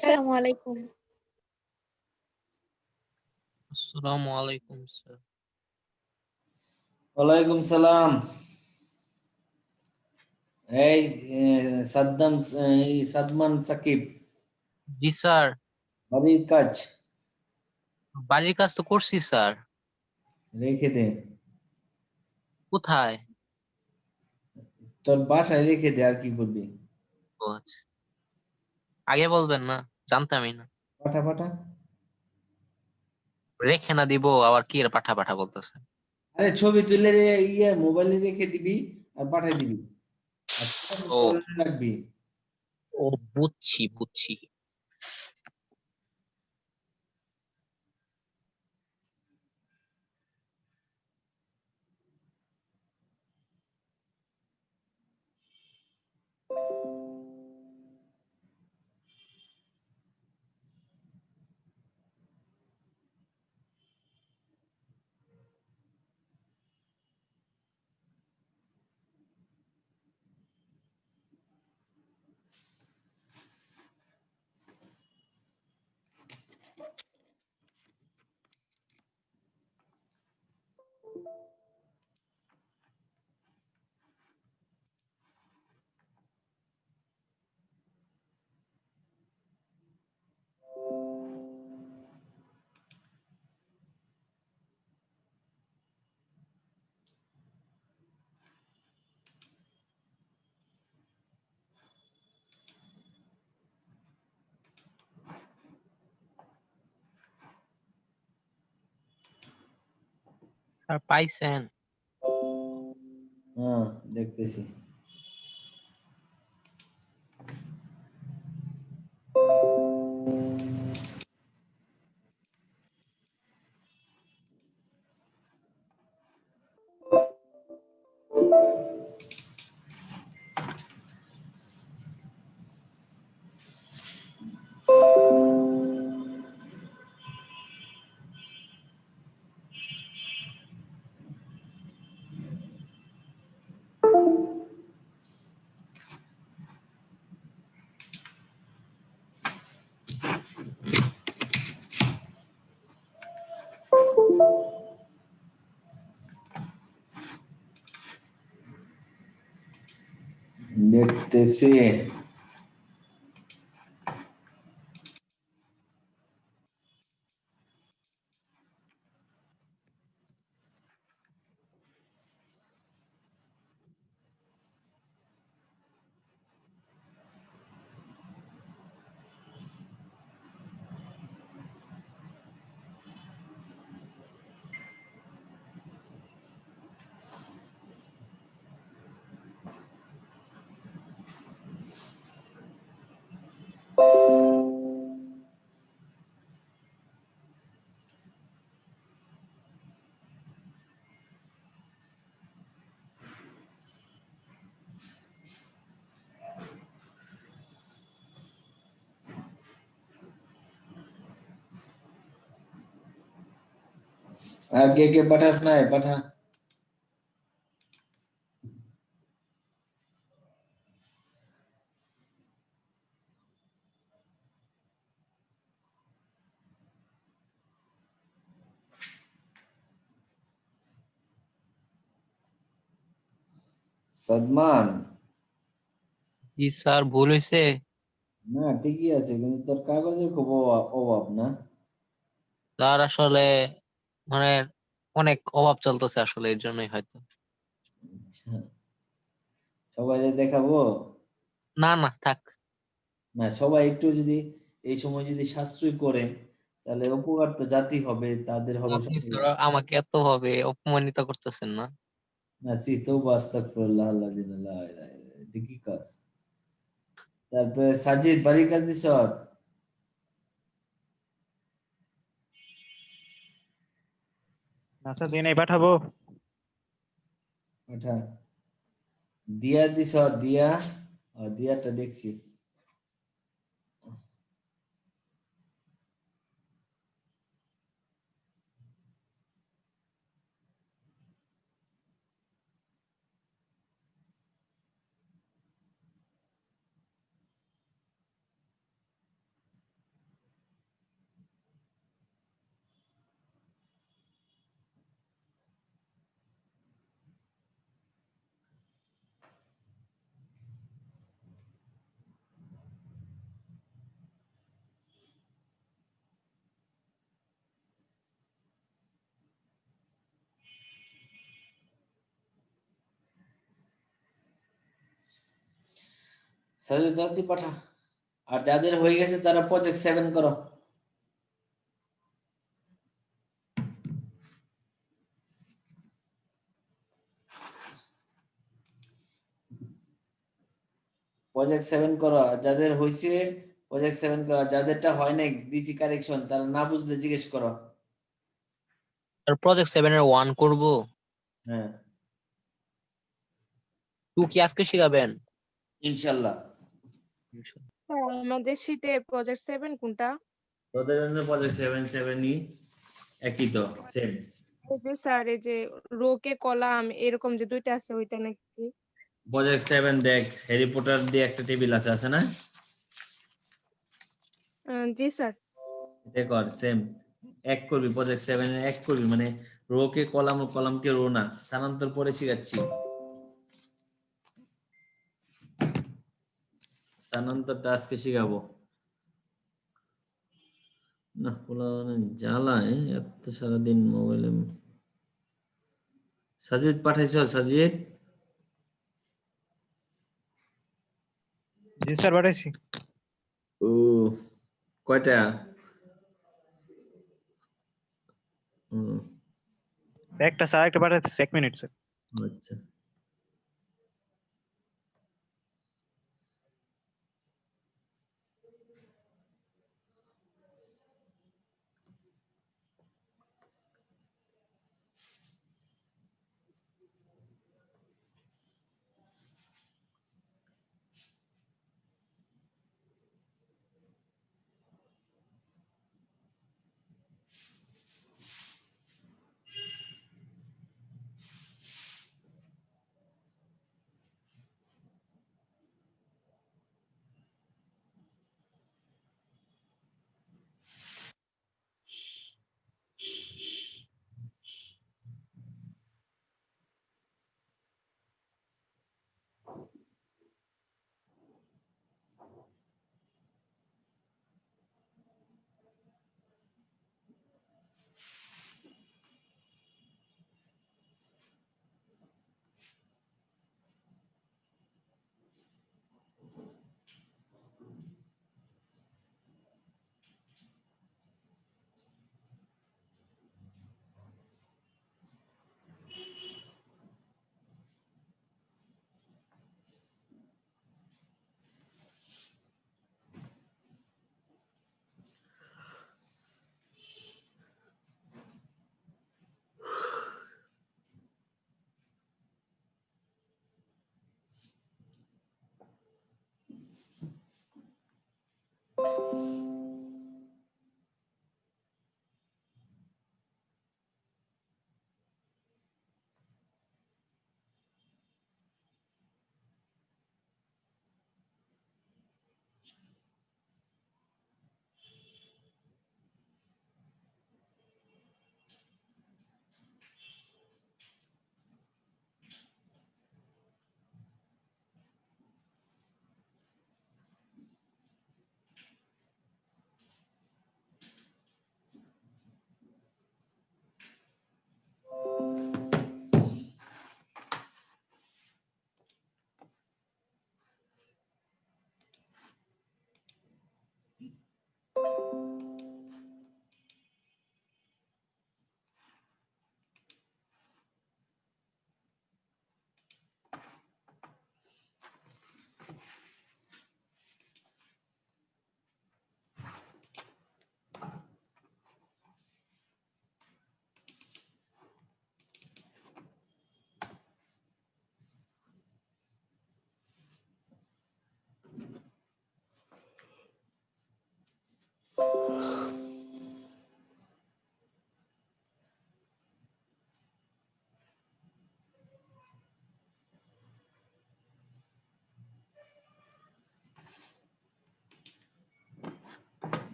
আসসালামু আলাইকুম। আসসালামু আলাইকুম স্যার। ওয়ালাইকুম সালাম। এই সাদ্দাম সাদমান সাকিব জি স্যার, বাড়ির কাজ বাড়ির কাজ তো করছি স্যার। রেখে দে, কোথায়? তোর বাসায় রেখে দে, আর কি করবি? ও আচ্ছা, আগে বলবেন না, জানতামই না। পাঠা পাঠা। রেখে না দিব আবার কি এর পাঠা পাঠা বলতেছে? আরে ছবি তুলে মোবাইলে রেখে দিবি আর পাঠাই দিবি, আর ও স্মরণে রাখবি। ও বুঝছি বুঝছি। স্যার পাইছেন? হ্যাঁ, দেখতেছি। দেখতেছি। আর কে কে পাঠাস নাই, পাঠা। সাদমান। জি স্যার, ভুল হয়েছে। না, ঠিকই আছে, কিন্তু তোর কাগজের খুব অভাব না? স্যার আসলে মানে অনেক অভাব চলতেছে আসলে, এর জন্যই হয়তো। আচ্ছা, সবাই দেখাবো? না না, থাক। না, সবাই একটু যদি এই সময় যদি সাশ্রয় করে, তাহলে উপকার তো জাতি হবে, তাদের হবে আপনি সবাই। স্যার আমাকে এত ভাবে অপমানিত করতেছেন না। না, তো আস্তাগফিরুল্লাহ আল্লাযী লা ইলাহা ইল্লা হুয়া। এটা কি কাজ? তারপরে সাজিদ বাড়ির কাজ দিছ? আচ্ছা দিন এই পাঠাবো। ওটা দিয়া দিছ? দিয়া দিয়াটা দেখছি। সাজিদ তাড়াতাড়ি পাঠা। আর যাদের হয়ে গেছে তারা প্রজেক্ট 7 করো। প্রজেক্ট 7 করো, আর যাদের হয়েছে প্রজেক্ট 7 করো, যাদেরটা হয় নাই দিছি কারেকশন, তারা না বুঝলে জিজ্ঞেস করো। আর প্রজেক্ট 7 এর 1 করব, হ্যাঁ 2 কি আজকে শিখাবেন? ইনশাল্লাহ। স্যার আমাদের শীটে প্রজেক্ট 7 কোনটা? তোদের জন্য প্রজেক্ট 7 7ই একই তো সেম। এই যে স্যার এই যে রোকে কলাম এরকম যে দুইটা আছে ওইটা নাকি? প্রজেক্ট 7 দেখ, হ্যারি পটার দিয়ে একটা টেবিল আছে না? জি স্যার। এটা কর সেম এক করবি, প্রজেক্ট 7 এ এক করবি, মানে রো কে কলাম ও কলামকে রো না, স্থানান্তর পরে শিখাচ্ছি। স্থানান্তরটা আজকে শিখাবো না। জ্বালায় এত সারাদিন মোবাইলে। সাজিদ পাঠাইছ? সাজিদ জি স্যার পাঠাইছি। ও কয়টা? হুম, একটা স্যার একটা পাঠাইছি, 1 মিনিট স্যার। আচ্ছা।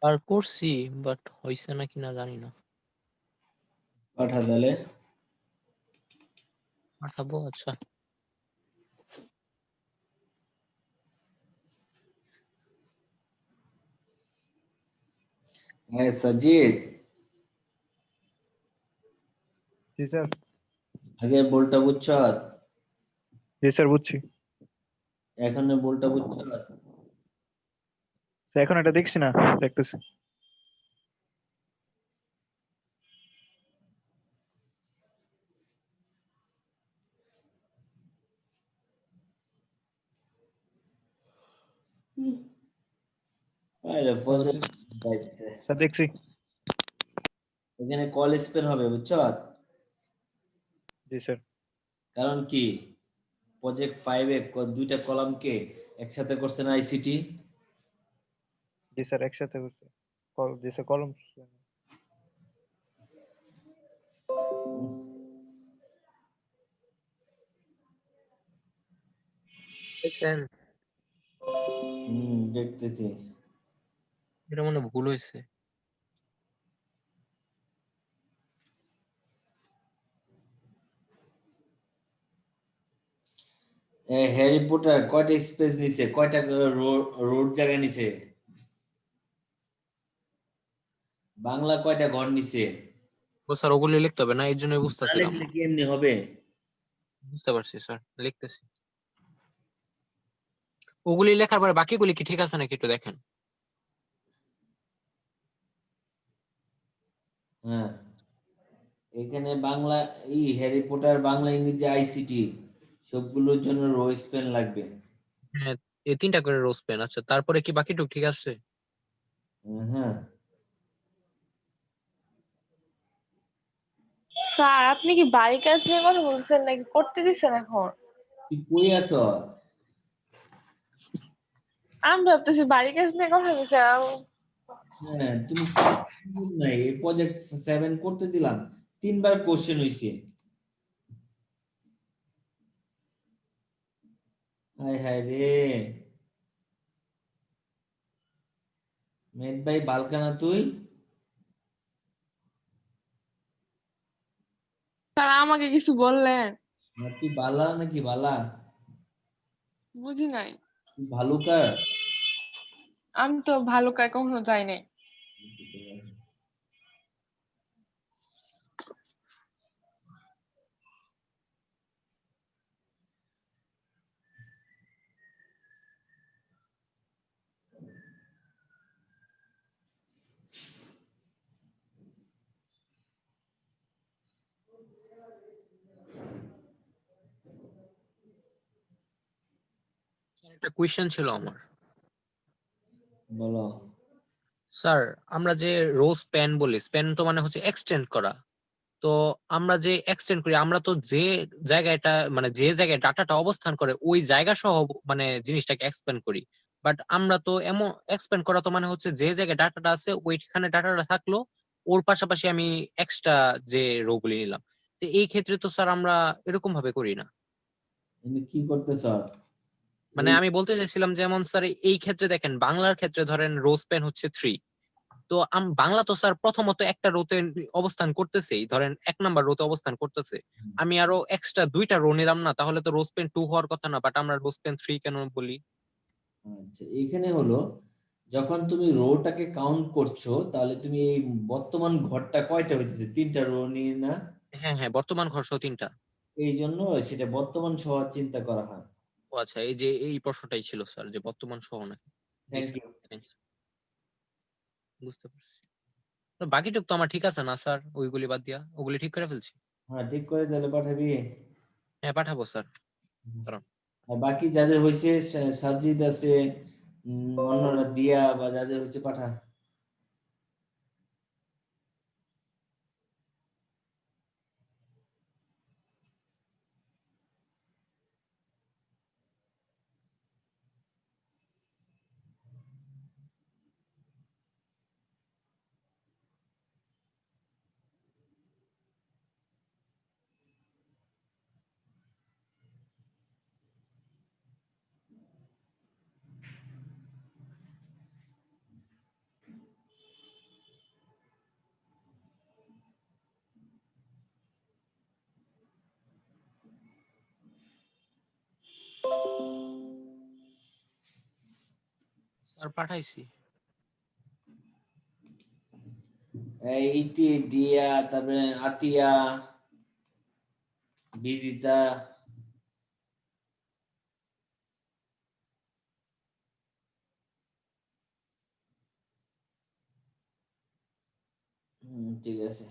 আর করছি বাট হইছে নাকি না জানি না। পাঠা তাহলে। পাঠাবো, আচ্ছা। হ্যাঁ সাজিদ, জি স্যার। আগে বলটা বুঝছ, জি স্যার বুঝছি। এখন বলটা বুঝছ। স্যার, এখন এটা দেখছি না, দেখতেছি। আরে ফজল পাইছে। স্যার দেখছি। এখানে কল স্পেন হবে বুঝছ, জি স্যার। কারণ কি প্রজেক্ট 5 এ দুইটা কলামকে একসাথে করছেন আইসিটি। জি স্যার একসাথে করছি। জি স্যার কলম। দেখছেন? দেখতেছি। এটা মনে হয় ভুল হয়েছে। হ্যারি পটার কয়টা স্পেস নিছে, কয়টা রোড জায়গা নিছে, বাংলা কয়টা ঘর নিছে? ও স্যার ওগুলি লিখতে হবে না, এর জন্য না বুঝতেছিলাম লিখলে না। কি এমনি হবে? বুঝতে পারছি স্যার, লিখতেছি। ওগুলি লেখার পরে বাকিগুলি কি ঠিক আছে নাকি একটু দেখেন। হ্যাঁ, এখানে বাংলা হ্যারি পটার বাংলা ইংরেজি আইসিটি সবগুলোর জন্য রো স্পেন লাগবে। হ্যাঁ, এই 3টা করে রোজ পেন। আচ্ছা, তারপরে কি বাকিটুক ঠিক আছে? হ্যাঁ, স্যার আপনি কি বাড়ি কাজ নিয়ে কথা বলছেন নাকি করতে দিচ্ছেন এখন? তুই কই আছ? আমি ভাবতেছি বাড়ি কাজ নিয়ে কথা বলছে। হ্যাঁ, তুমি ক্লাস নাই, এই প্রজেক্ট 7 করতে দিলাম, 3বার কোশ্চেন হইছে। হায় হায় রে, মেট ভাই বালকানা তুই। স্যার আমাকে কিছু বললেন? না তুই বালা নাকি বালা? বুঝি নাই। তুই ভালুকার? আমি তো ভালো কাজ কখনো যাই নাই। স্যার, একটা কোয়েশ্চেন ছিল আমার। বলো। স্যার, আমরা যে রোজ পেন বলি, স্পেন তো মানে হচ্ছে এক্সটেন্ড করা। তো আমরা যে এক্সটেন্ড করি, আমরা তো যে জায়গাটা মানে যে জায়গায় ডাটাটা অবস্থান করে ওই জায়গা সহ মানে জিনিসটাকে এক্সপ্যান্ড করি। বাট আমরা তো এমন এক্সপ্যান্ড করা তো মানে হচ্ছে যে জায়গায় ডাটাটা আছে ওইখানে ডাটাটা থাকলো, ওর পাশাপাশি আমি এক্সট্রা যে রো গুলি নিলাম। তো এই ক্ষেত্রে তো স্যার আমরা এরকম ভাবে করি না। তুমি কি করতেছ? মানে এই আমি বলতে চাইছিলাম যেমন স্যার এই ক্ষেত্রে দেখেন, বাংলার ক্ষেত্রে ধরেন রোজ পেন হচ্ছে 3। তো বাংলা তো স্যার প্রথমত একটা রোতে অবস্থান করতেছেই, ধরেন 1 নাম্বার রোতে অবস্থান করতেছে। আমি আরো এক্সট্রা 2টা রো নিলাম না, তাহলে তো রোজ পেন 2 হওয়ার কথা না, বাট আমরা রোজ পেন 3 কেন বলি? আচ্ছা, এখানে হলো যখন তুমি রোটাকে কাউন্ট করছো তাহলে তুমি এই বর্তমান ঘরটা কয়টা হইতেছে, 3টা রো নিয়ে না? হ্যাঁ হ্যাঁ, বর্তমান ঘর সহ 3টা। এই জন্য সেটা বর্তমান সহ চিন্তা করা হয়। ও আচ্ছা, এই যে এই প্রশ্নটাই ছিল স্যার, যে বর্তমান সহ নাকি। জি থ্যাংক স্যার, ইউ। থ্যাঙ্কস। বুঝতে পারছি। তো বাকিটুক তো আমার ঠিক আছে না স্যার? ওইগুলি বাদ দিয়া ওগুলি ঠিক করে ফেলছি। হ্যাঁ, ঠিক করে তাহলে পাঠাবি। হ্যাঁ পাঠাবো স্যার। কারণ আর বাকি যাদের হয়েছে, সাজিদ আছে, অন্যরা দিয়া বা যাদের হয়েছে পাঠা। আর পাঠাইছি। ইতি, দিয়া, তারপরে আতিয়া, বিদিতা, ঠিক আছে।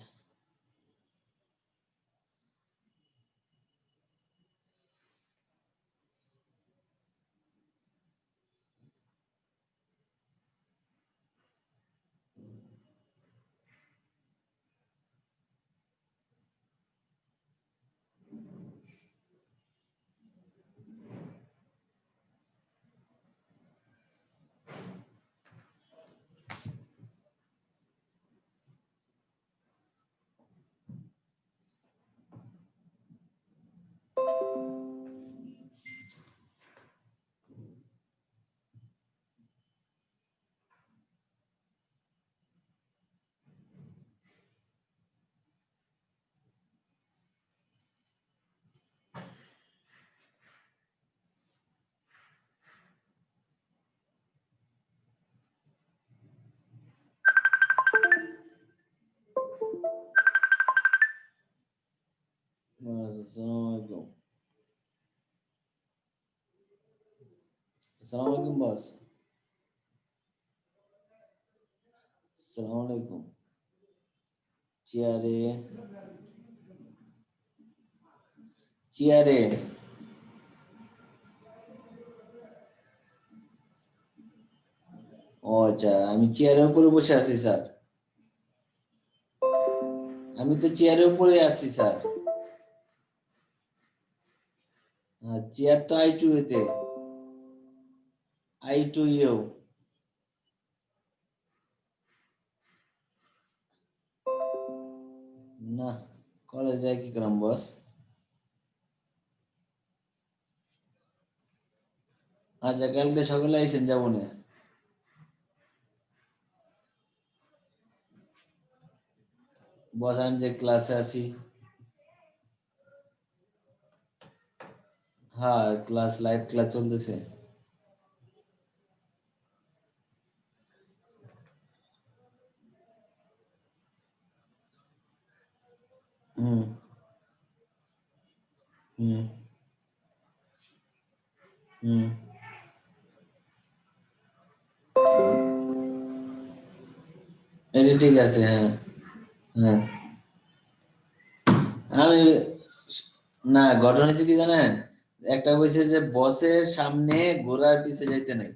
আসসালামু আলাইকুম। আসসালামু আলাইকুম বস। আসসালামু আলাইকুম। চেয়ারে চেয়ারে ও আচ্ছা, আমি চেয়ারের উপরে বসে আছি স্যার। আমি তো চেয়ারের উপরে আছি স্যার। চেয়ার তো I2 এতে, I2 ইউ। না, কলেজ যায় কি করলাম বস? আচ্ছা, কালকে সকালে আইসেন, যাবো না। বস আমি যে ক্লাসে আছি। হ্যাঁ, ক্লাস লাইভ ক্লাস চলতেছে। হুম হুম হুম। এটা ঠিক আছে, হ্যাঁ হ্যাঁ। আমি না, ঘটনা হচ্ছে কি জানেন, একটা বলছে যে বসের সামনে ঘোড়ার পিছে যাইতে নাই,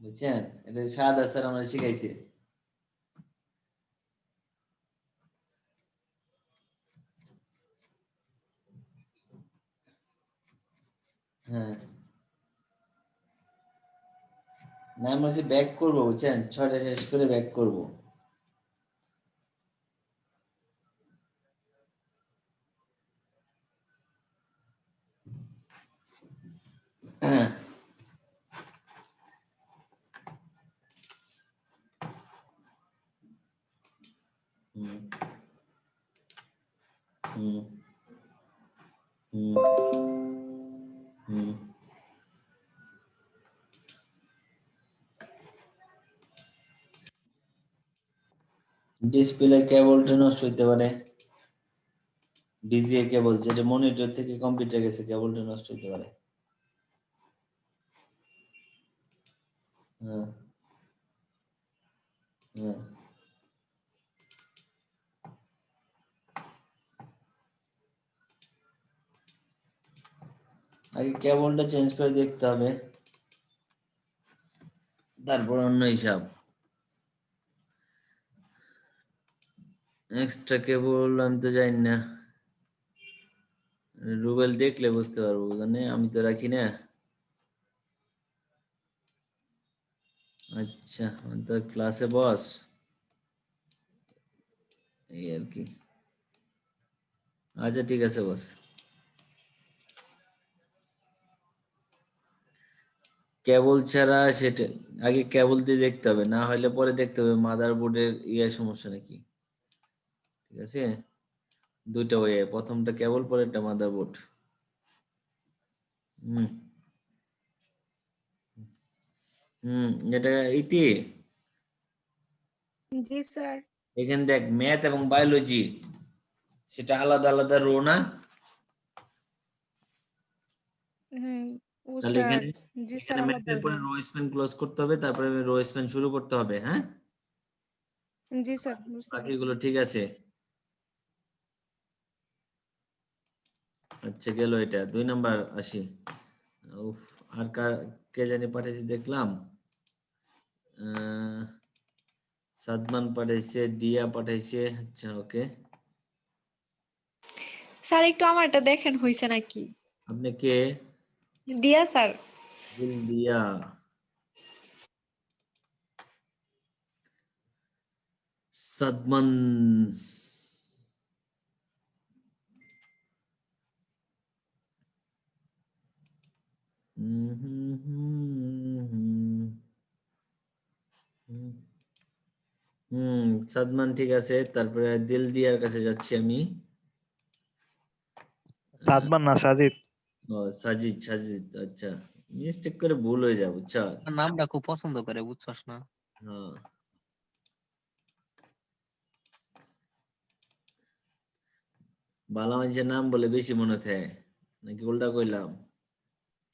বুঝছেন? এটা সাদা স্যার আমরা শিখাইছে। হ্যাঁ, না আমি বলছি ব্যাক করবো, বুঝছেন, 6টা শেষ করে ব্যাক করবো। হ্যাঁ। হুম হুম হুম হুম। ডিসপ্লে কেবলটা নষ্ট হইতে পারে। ডিজিএ কেবল, যেটা মনিটর থেকে কম্পিউটার গেছে, কেবলটা নষ্ট হইতে পারে। হ্যাঁ হ্যাঁ। আগে কেবলটা চেঞ্জ করে দেখতে হবে, তারপর অন্য হিসাব। এক্সট্রা কেবল আমি তো জানি না, রুবেল দেখলে বুঝতে পারবো, জানে আমি তো রাখি না। আচ্ছা, আমি তো ক্লাসে বস, এই আর কি। আচ্ছা ঠিক আছে বস। কেবল ছাড়া সেটা আগে কেবল দিয়ে দেখতে হবে, না হলে পরে দেখতে হবে মাদারবোর্ডের সমস্যা নাকি। ঠিক আছে, দুইটা ওয়ে, প্রথমটা কেবল, পরেরটা মাদারবোর্ড। হুম এটা ইতি জি স্যার। এখানে দেখ ম্যাথ এবং বায়োলজি সেটা আলাদা আলাদা রো না, হুম ও তাহলে স্যার। এখানে জি স্যার এখানে আলাদা ম্যাথের পরে রো। রো স্প্যান ক্লোজ করতে হবে, তারপরে রো স্প্যান শুরু করতে হবে। হ্যাঁ, জি স্যার বুঝতে পারছি। বাকিগুলো ঠিক আছে। আচ্ছা গেল এটা 2 নাম্বার আসি। উফ, আর কে জানি পাঠাইছি দেখলাম, আহ, সাদমান পাঠাইছে, দিয়া পাঠাইছে। আচ্ছা ওকে, স্যার একটু আমারটা দেখেন হইছে নাকি। আপনি কে? দিয়া স্যার। দিয়া, সাদমান, সাদমান ঠিক আছে। তারপরে দিল দিয়ার কাছে যাচ্ছি আমি। সাদমান না সাজিদ। ও সাজিদ, সাজিদ। আচ্ছা, মিস্টেক করে ভুল হয়ে যাবো। আচ্ছা, নামটা খুব পছন্দ করে, বুঝছস না? হ্যাঁ, বালা মানুষের নাম বলে বেশি মনে থাকে নাকি উল্টা কইলাম?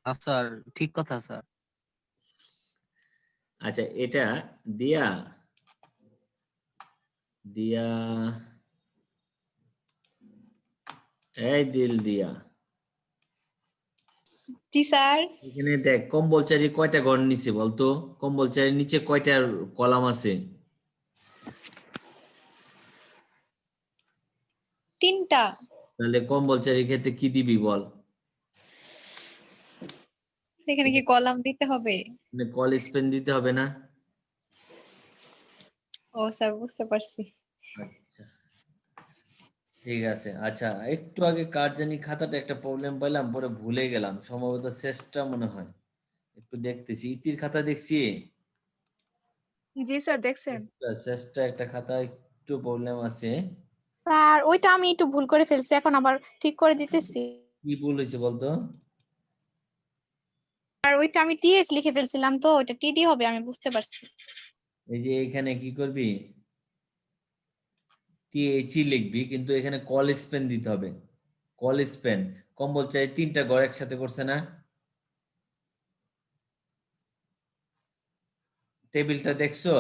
স্যার ঠিক কথা স্যার। আচ্ছা, এটা দিয়া, দিয়া, এই দিল দিয়া, জি স্যার। এখানে দেখ কম্বলচারি কয়টা ঘর নিচে বলতো? কম্বলচারির নিচে কয়টা কলাম আছে? 3টা। তাহলে কম্বলচারির ক্ষেত্রে কি দিবি বল? সেখানে কি কলাম দিতে হবে? এখানে কল স্পেন দিতে হবে না? ও স্যার বুঝতে পারছি। আচ্ছা ঠিক আছে। আচ্ছা, একটু আগে কার জানি খাতাটা একটা প্রবলেম পাইলাম, পরে ভুলে গেলাম, সম্ভবত শেষটা মনে হয়। একটু দেখতেছি, ইতির খাতা দেখছি, জি স্যার দেখছেন। শেষটা একটা খাতা একটু প্রবলেম আছে। স্যার ওইটা আমি একটু ভুল করে ফেলছি, এখন আবার ঠিক করে দিতেছি। কি ভুল হয়েছে বলতো? আর ওইটা আমি টিএস লিখে ফেলছিলাম, তো ওইটা টিডি হবে আমি বুঝতে পারছি। এই যে এখানে কি করবি, টিএইচই লিখবি, কিন্তু এখানে কল স্পেন দিতে হবে। কল স্পেন, কম্বল চাই 3টা ঘর একসাথে করছে না? টেবিলটা দেখছো?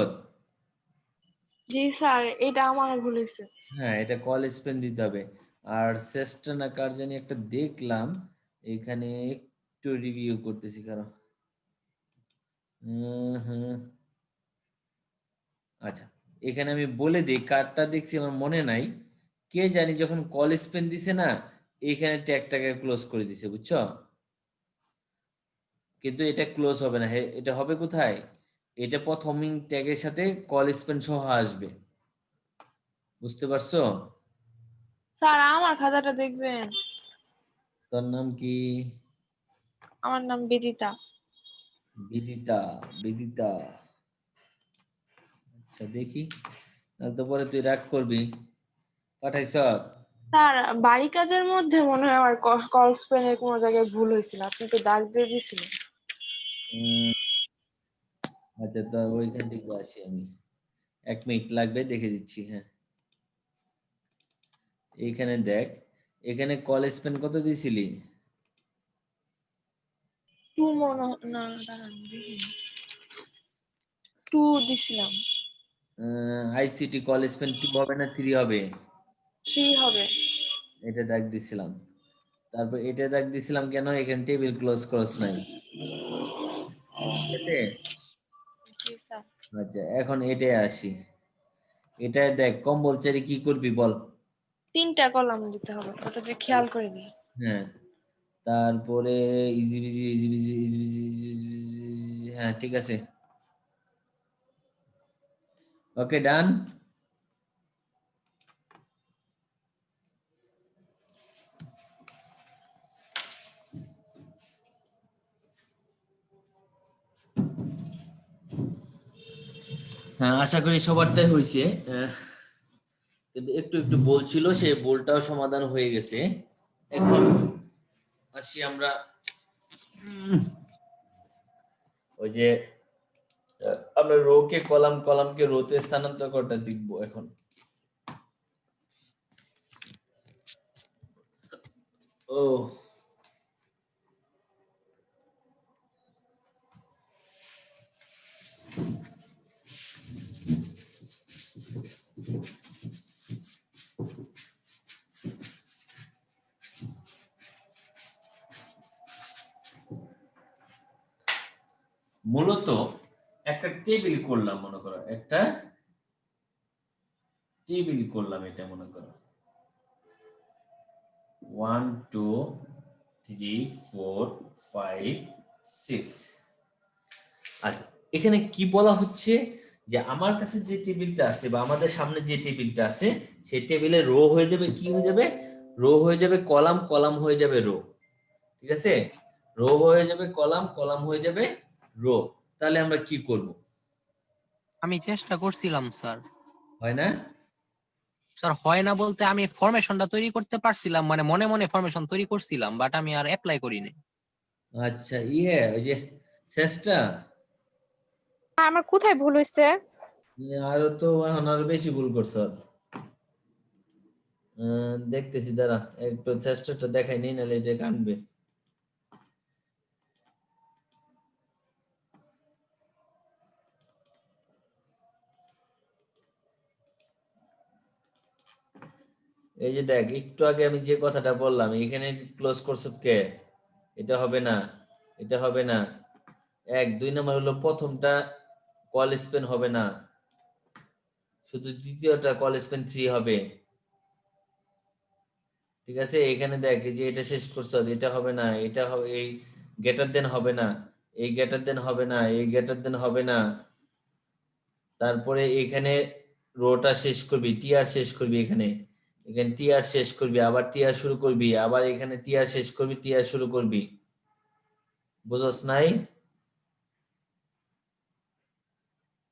জি স্যার এটা আমার ভুল হয়েছে। হ্যাঁ, এটা কল স্পেন দিতে হবে। আর শেষটা না কার জানি একটা দেখলাম, এখানে একটু রিভিউ করতেছি কারণ হুম, আচ্ছা, এখানে আমি বলে দিই কার্ডটা দেখছি আমার মনে নাই, কে জানি যখন কল স্পেন দিছে না, এইখানে ট্যাগটাকে ক্লোজ করে দিছে, বুঝছো? কিন্তু এটা ক্লোজ হবে না, এটা হবে কোথায়? এটা প্রথমিং ট্যাগের সাথে কল স্পেন সহ আসবে, বুঝতে পারছো? স্যার আমার খাতাটা দেখবেন। তোর নাম কি? আমার নাম বেদিতা। বিদিতা, বিদিতা। আচ্ছা দেখি, নাহলে তো পরে তুই রাগ করবি। পাঠাইছ? স্যার বাড়ি কাজের মধ্যে মনে হয় আমার কল স্পেনের কোনো জায়গায় ভুল হয়েছিল, আপনি তো দাগ দিয়ে দিয়েছিলেন। উম, আচ্ছা, তো ওইখান থেকে আসি আমি, 1 মিনিট লাগবে, দেখে দিচ্ছি। হ্যাঁ, এইখানে দেখ, এখানে কল স্পেন কত দিছিলি? 2 মনে না দাঁড়ান দেখি। 2 দিছিলাম। আইসিটি কল স্পেন 2 হবে না 3 হবে? 3 হবে। এটা দাগ দিছিলাম। তারপর এটা দাগ দিছিলাম কেন? এখানে টেবিল ক্লোজ ক্রস নাই, ঠিক আছে? জি স্যার। আচ্ছা, এখন এটাই আসি। এটা দেখ কম্বলচারি কি করবি বল? 3টা কলাম দিতে হবে, ওটা যে খেয়াল করে দিই। হ্যাঁ, তারপরে easy busy, easy busy, easy busy, easy busy, হ্যাঁ ঠিক আছে। ওকে ডান। হ্যাঁ, আশা করি সবারটাই হয়েছে। কিন্তু একটু একটু বলছিল, সেই বলটাও সমাধান হয়ে গেছে। এখন আসি আমরা ওই যে আমরা রো কে কলাম, কলামকে রোতে স্থানান্তর করাটা দেখবো এখন। ও মূলত একটা টেবিল করলাম, মনে করো একটা টেবিল করলাম, এটা মনে করো 1 2 3 4 5 6। আচ্ছা, এখানে কি বলা হচ্ছে যে আমার কাছে যে টেবিলটা আছে বা আমাদের সামনে যে টেবিলটা আছে সেই টেবিলে রো হয়ে যাবে, কি হয়ে যাবে, রো হয়ে যাবে কলাম, কলাম হয়ে যাবে রো। ঠিক আছে, রো হয়ে যাবে কলাম, কলাম হয়ে যাবে রো। তাহলে আমরা কি করব? আমি চেষ্টা করছিলাম স্যার। হয় না? স্যার হয় না বলতে আমি ফরমেশনটা তৈরি করতে পারছিলাম, মানে মনে মনে ফরমেশন তৈরি করছিলাম, বাট আমি আর অ্যাপ্লাই করিনি। আচ্ছা, ওই যে শেষটা আমার কোথায় ভুল হয়েছে? আরো তো এখন আরো বেশি ভুল করছো। দেখতেছি, দাঁড়া একটু চেষ্টাটা দেখাই নেই, নাহলে এটা কানবে। এই যে দেখ, একটু আগে আমি যে কথাটা বললাম, এখানে ক্লোজ করছো কে? এটা হবে না, এটা হবে না। 1 2 নাম্বার হলো প্রথমটা কল স্পেন হবে না, শুধু দ্বিতীয়টা কল স্পেন 3 হবে। ঠিক আছে, এখানে দেখ এই যে এটা শেষ করছো, এটা হবে না, এটা হবে, এই গ্রেটার দেন হবে না, এই গ্রেটার দেন হবে না, এই গ্রেটার দেন হবে না। তারপরে এখানে রোটা শেষ করবি, টিআর শেষ করবি, এখানে এখানে টিআর শেষ করবি, আবার টিআর শুরু করবি, আবার এখানে টিআর শেষ করবি, টিআর শুরু করবি। বুঝছস নাই?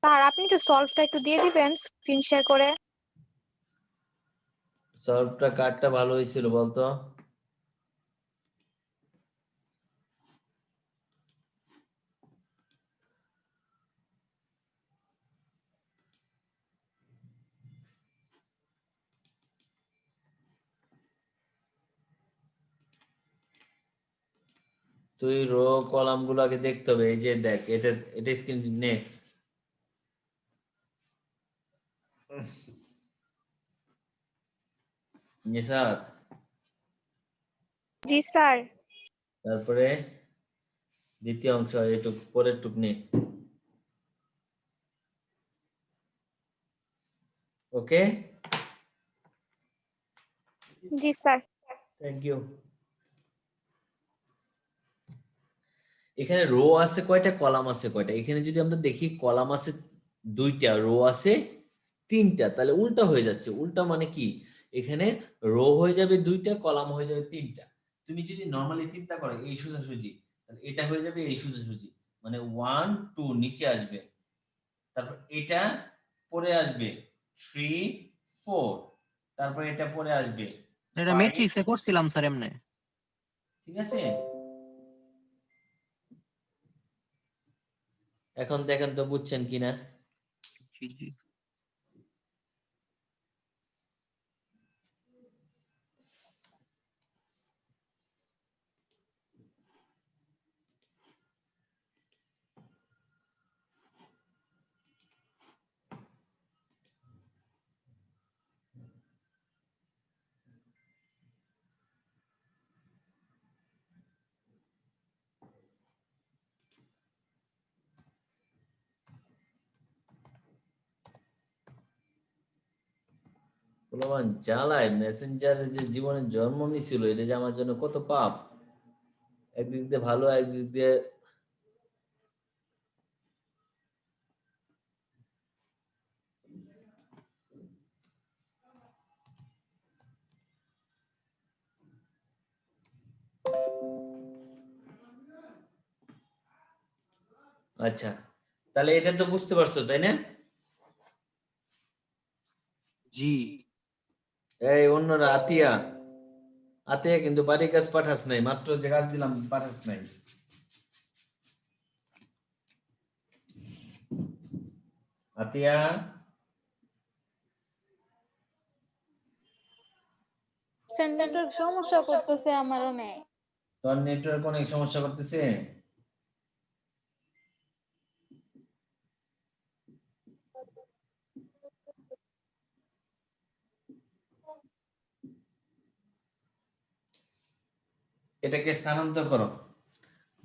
স্যার আপনি একটু সলভটা একটু দিয়ে দিবেন স্ক্রিন শেয়ার করে। সলভটা কার্ডটা ভালো হয়েছিল বলতো? তুই রো কলাম গুলাকে দেখতে হবে। এই যে দেখ, এটা এটা স্ক্রিন নে। নিশাত, জি স্যার। তারপরে দ্বিতীয় অংশ এটুক পরের টুক নে। ওকে, জি স্যার। Thank you. এখানে রো আছে কয়টা, কলাম আছে কয়টা? এখানে যদি আমরা দেখি কলাম আছে 2টা, রো আছে 3টা, তাহলে উল্টা হয়ে যাচ্ছে। উল্টা মানে কি? এখানে রো হয়ে যাবে 2টা, কলাম হয়ে যাবে 3টা। তুমি যদি নরমালি চিন্তা করো এই সোজাসুজি, তাহলে এটা হয়ে যাবে এই সোজাসুজি, মানে 1 2 নিচে আসবে, তারপর এটা পরে আসবে 3 4, তারপর এটা পরে আসবে এটা 5। ম্যাট্রিক্সে করছিলাম স্যার এমনি। ঠিক আছে, এখন দেখেন তো বুঝছেন কিনা। জি জি। বলবান জ্বালায়, মেসেঞ্জারে যে জীবনে জন্ম নিছিল, এটা যে আমার জন্য কত পাপ। একদিক দিয়ে ভালো, একদিক দিয়ে আচ্ছা, তাহলে এটা তো বুঝতে পারছো তাই না? জি এই অন্যরা আতিয়া, আতিয়া কিন্তু বাড়ির কাজ পাঠাস নাই, মাত্র যে কাজ দিলাম পাঠাস নাই। আতিয়া স্যার নেটওয়ার্ক সমস্যা করতেছে আমার অনেক। তোর নেটওয়ার্ক অনেক সমস্যা করতেছে। এটাকে স্থানান্তর করো।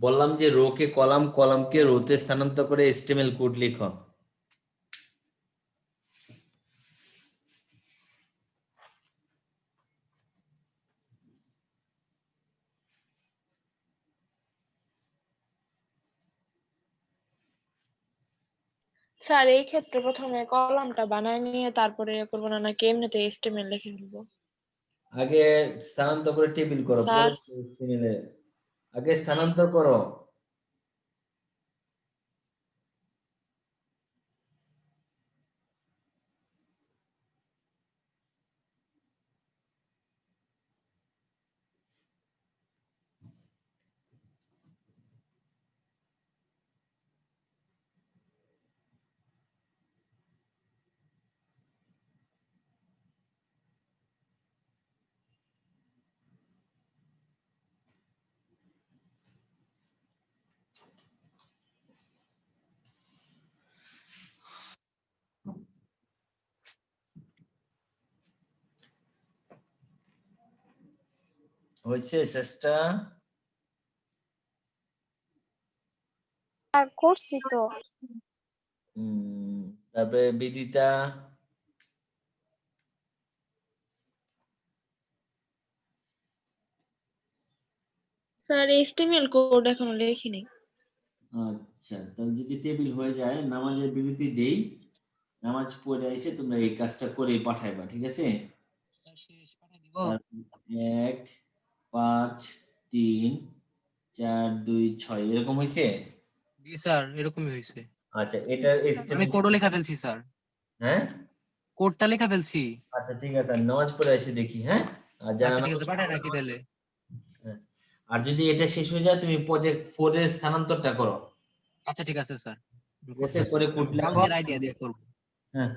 বললাম যে রো কে কলাম, কলামকে রোতে স্থানান্তর করে HTML কোড লিখো। স্যার এই ক্ষেত্রে প্রথমে কলামটা বানায় নিয়ে তারপরে ইয়ে করবো না, নাকি এমনিতে HTML লিখে ফেলবো? আগে স্থানান্তর করে টেবিল করো, পরে স্যার HTML এ আগে স্থানান্তর করো। হয়েছে চেষ্টা? আর করছি তো। তারপরে বিদিতা, স্যার HTML কোড এখনো লিখিনি। আচ্ছা তাহলে যদি টেবিল হয়ে যায় নামাজের বিরতি দেই, নামাজ পড়ে এসে তোমরা এই কাজটা করে পাঠাইবা, ঠিক আছে? স্যার শেষ পাঠিয়ে দিব। 1 5 3 4 2 6 এরকম হয়েছে। জি স্যার, এরকমই হয়েছে। আচ্ছা এটা আমি HTML, কোডও লেখা ফেলছি স্যার, হ্যাঁ কোডটা লেখা ফেলছি। আচ্ছা ঠিক আছে, আর নামাজ পড়ে এসে দেখি, হ্যাঁ? আর যারা আচ্ছা ঠিক নামাজ আছে, পাঠায় রাখি তাহলে। হ্যাঁ। আর যদি এটা শেষ হয়ে যায় তুমি প্রজেক্ট 4 এর স্থানান্তরটা করো, আচ্ছা ঠিক আছে স্যার, ঠিক আছে? করতেছি। করে কোড আমি লেখো। কালকের আইডিয়া দিয়ে করবো। হ্যাঁ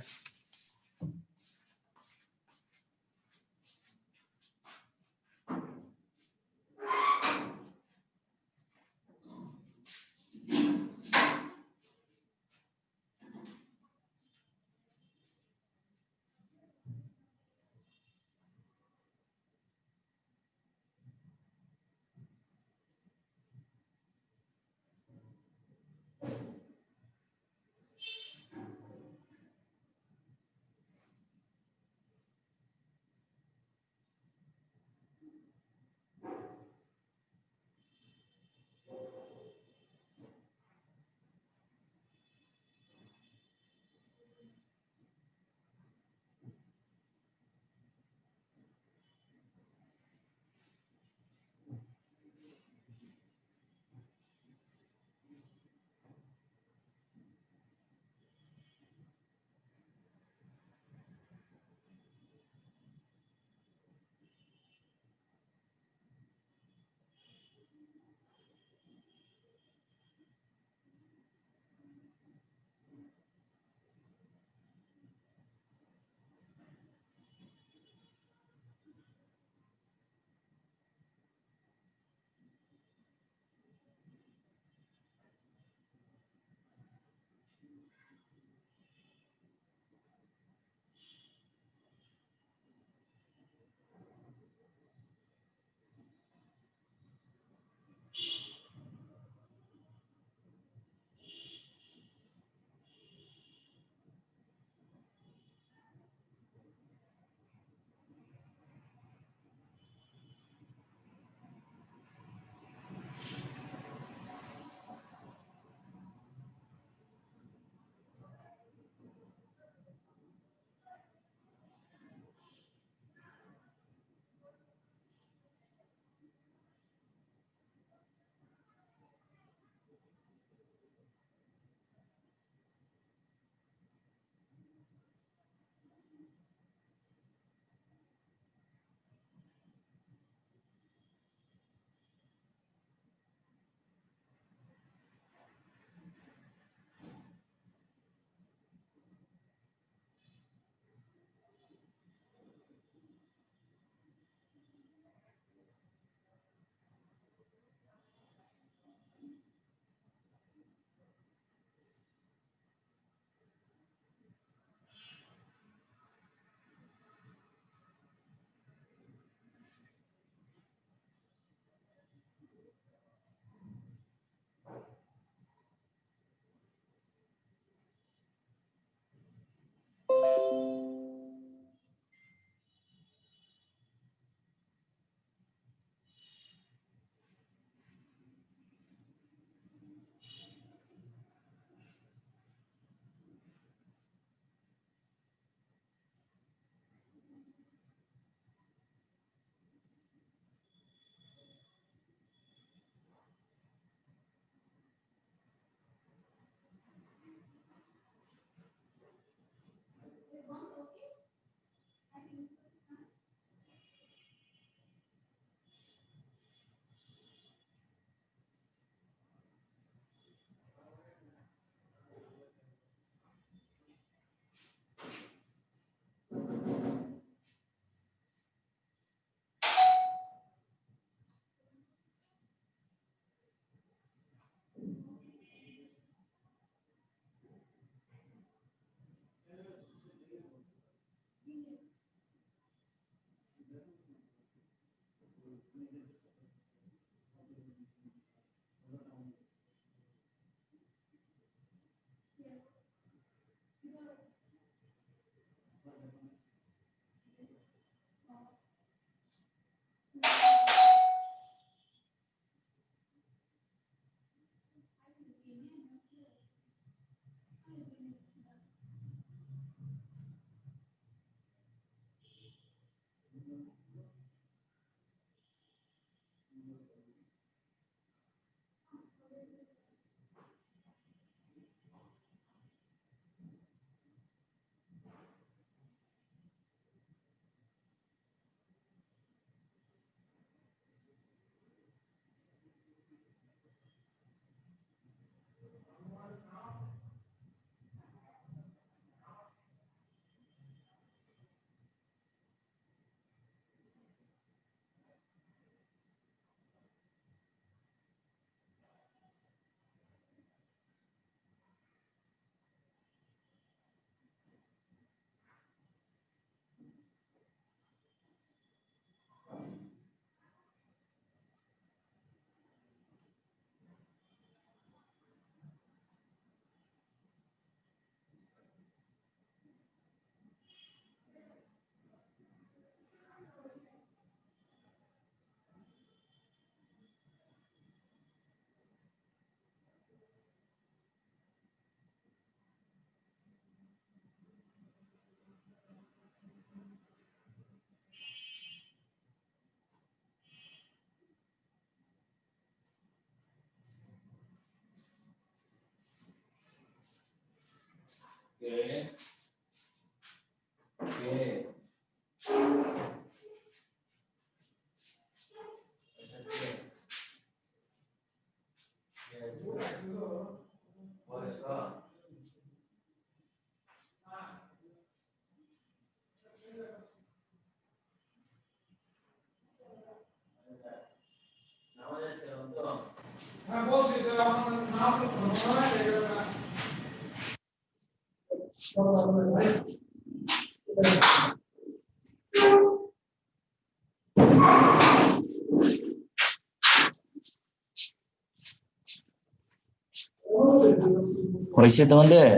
হয়েছে তোমাদের?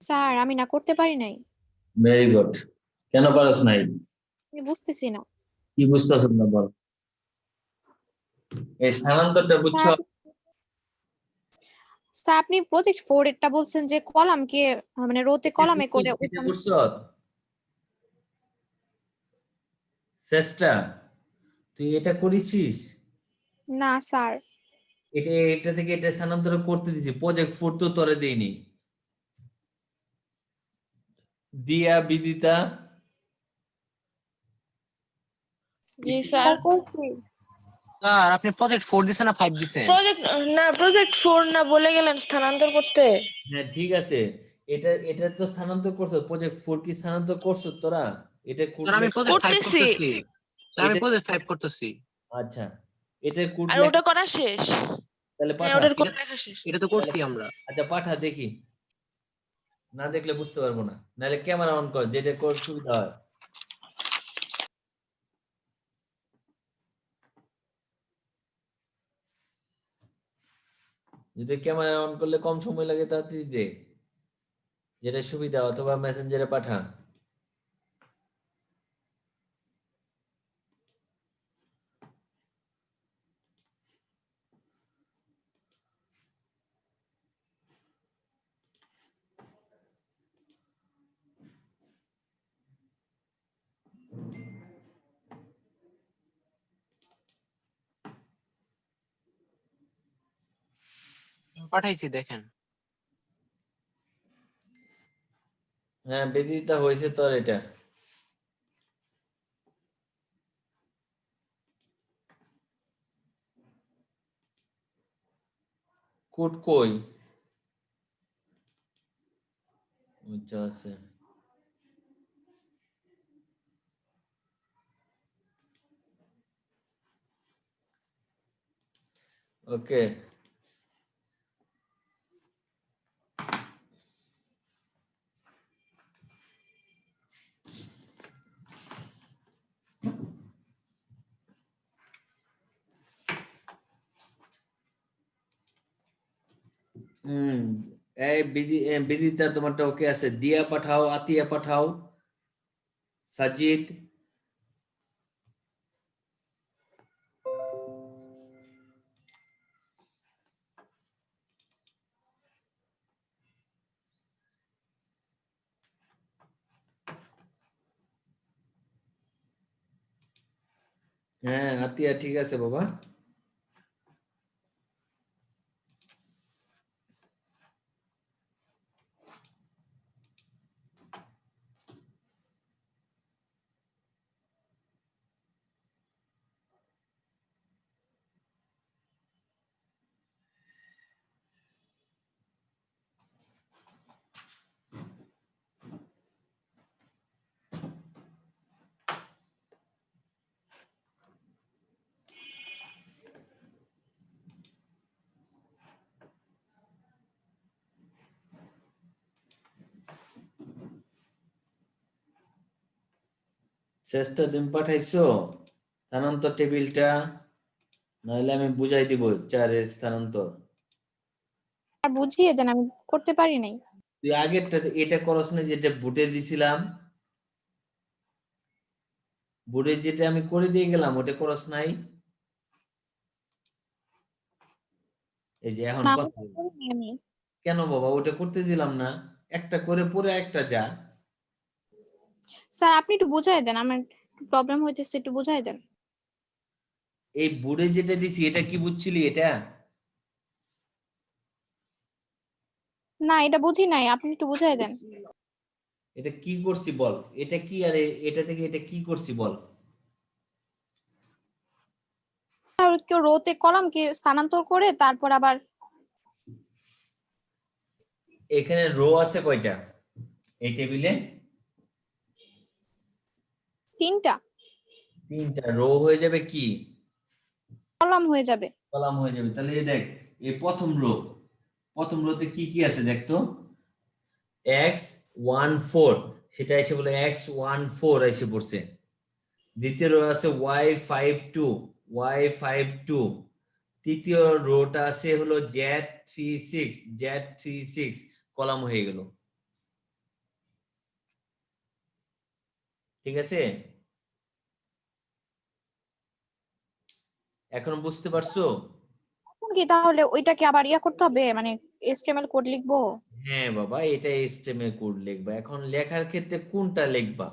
স্যার আমি না করতে পারি নাই, ভেরি গুড। কেন পারস নাই? আমি বুঝতেছি না। কি বুঝতেছ না বল। এই স্থানান্তরটা বুঝছো? স্যার স্যার আপনি প্রজেক্ট 4 এরটা বলছেন যে কলামকে মানে রোতে কলামে করে এটা বুঝছো? চেষ্টা তুই এটা করেছিস? না স্যার। এটা থেকে এটা স্থানান্তর করতে দিছি। প্রজেক্ট 4 তো তোরে দেইনি। দিয়া বিদিতা জি স্যার। স্যার আপনি প্রজেক্ট 4 দিছেন না 5 দিছেন? প্রজেক্ট 4 না বলে গেলেন স্থানান্তর করতে। হ্যাঁ ঠিক আছে, এটা তো স্থানান্তর করছো। প্রজেক্ট 4 কি স্থানান্তর করছো তোরা? এটা স্যার কোড আমি প্রজেক্ট 5 করতেছি। করতেছি। স্যার আমি এটা প্রজেক্ট 5 করতেছি। আচ্ছা, এটা কোড আর ওটা করা শেষ। তাহলে হ্যাঁ পাঠা। ওটার কোড লেখা শেষ। এটা তো করছি আমরা। আচ্ছা পাঠা দেখি, না দেখলে বুঝতে পারবো না। নাহলে ক্যামেরা অন কর, যেটা কর সুবিধা হয়। যদি ক্যামেরা অন করলে কম সময় লাগে তাড়াতাড়ি দে, যেটা সুবিধা, অথবা মেসেঞ্জারে পাঠা। পাঠাইছি দেখেন। হ্যাঁ বেদিতা হয়েছে তোর এটা। কোড কই? আচ্ছা আছে। ওকে হুম, এই বিদিতা তোমারটা ওকে আছে। দিয়া পাঠাও, আতিয়া পাঠাও, সাজিদ। হ্যাঁ আতিয়া ঠিক আছে বাবা। শেষটা তুমি পাঠাইছো স্থানান্তর টেবিলটা? নাহলে আমি বুঝাই দিব চারের স্থানান্তর। আর বুঝিয়ে দেন, আমি করতে পারি নাই। তুই আগেরটা এটা করস না, যেটা বুটে দিছিলাম, বুটে যেটা আমি করে দিয়ে গেলাম ওটা করস নাই? এই যে এখন না কথা ওটা করি নাই আমি। কেন বাবা ওটা করতে দিলাম না? একটা করে পরে একটা যা। স্যার আপনি একটু বুঝাই দেন, আমার প্রবলেম হইতেছে, একটু বুঝাই দেন। এই বুড়ে যেটা দিছি এটা কি বুঝছিলি? এটা না এটা বুঝি নাই, আপনি একটু বুঝাই দেন। এটা কি করছি বল, এটা কি আর এটা থেকে এটা কি করছি বল। আর কেউ রোতে কলামকে স্থানান্তর করে তারপর আবার এখানে রো আছে কয়টা এই টেবিলে? 3টা তিনটা। রো হয়ে যাবে কি, কলাম হয়ে যাবে। কলাম হয়ে যাবে। তাহলে এই দেখ, এই প্রথম রোতে কি কি আছে দেখতো, x14 সেটা এসে বলে x14 এসে পড়ছে। দ্বিতীয় রো আছে y52, তৃতীয় রোটা আছে হলো z36 কলাম হয়ে গেল। ঠিক আছে, এখন বুঝতে পারছো? এখন কি তাহলে ওইটাকে আবার করতে হবে, মানে HTML কোড লিখবো? হ্যাঁ বাবা, এটা HTML কোড লিখবা। এখন লেখার ক্ষেত্রে কোনটা লিখবা,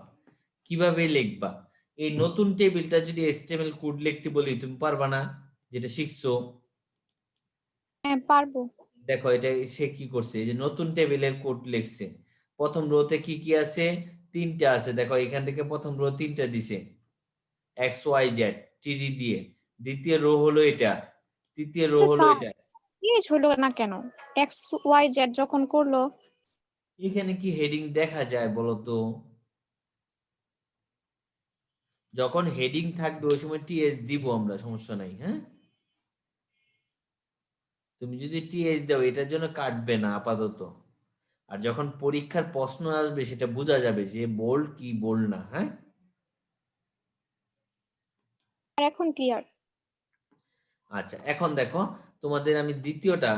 কিভাবে লিখবা? এই নতুন টেবিলটা যদি HTML কোড লিখতে বলি তুমি পারবা না, যেটা শিখছো। হ্যাঁ পারবো। দেখো এটা সে কি করছে, এই যে নতুন টেবিলের কোড লিখছে। প্রথম রোতে কি কি আছে, 3টা আছে। দেখো এখান থেকে প্রথম রো 3টা দিছে XYZ টিডি দিয়ে। দ্বিতীয় রো হলো এটা, তৃতীয় রো হলো এটা। ইজ হলো না কেন, XYZ যখন করলো? এখানে কি হেডিং দেখা যায় বলো তো? যখন হেডিং থাকবে ওই সময় টিএস দিব আমরা, সমস্যা নাই। হ্যাঁ, তুমি যদি টিএস দাও এটার জন্য কাটবে না আপাতত। আর যখন পরীক্ষার প্রশ্ন আসবে সেটা বোঝা যাবে যে বোল্ড কি বোল্ড না। হ্যাঁ, আর এখন ক্লিয়ার। আচ্ছা এখন দেখো, তোমাদের আমি দ্বিতীয়টা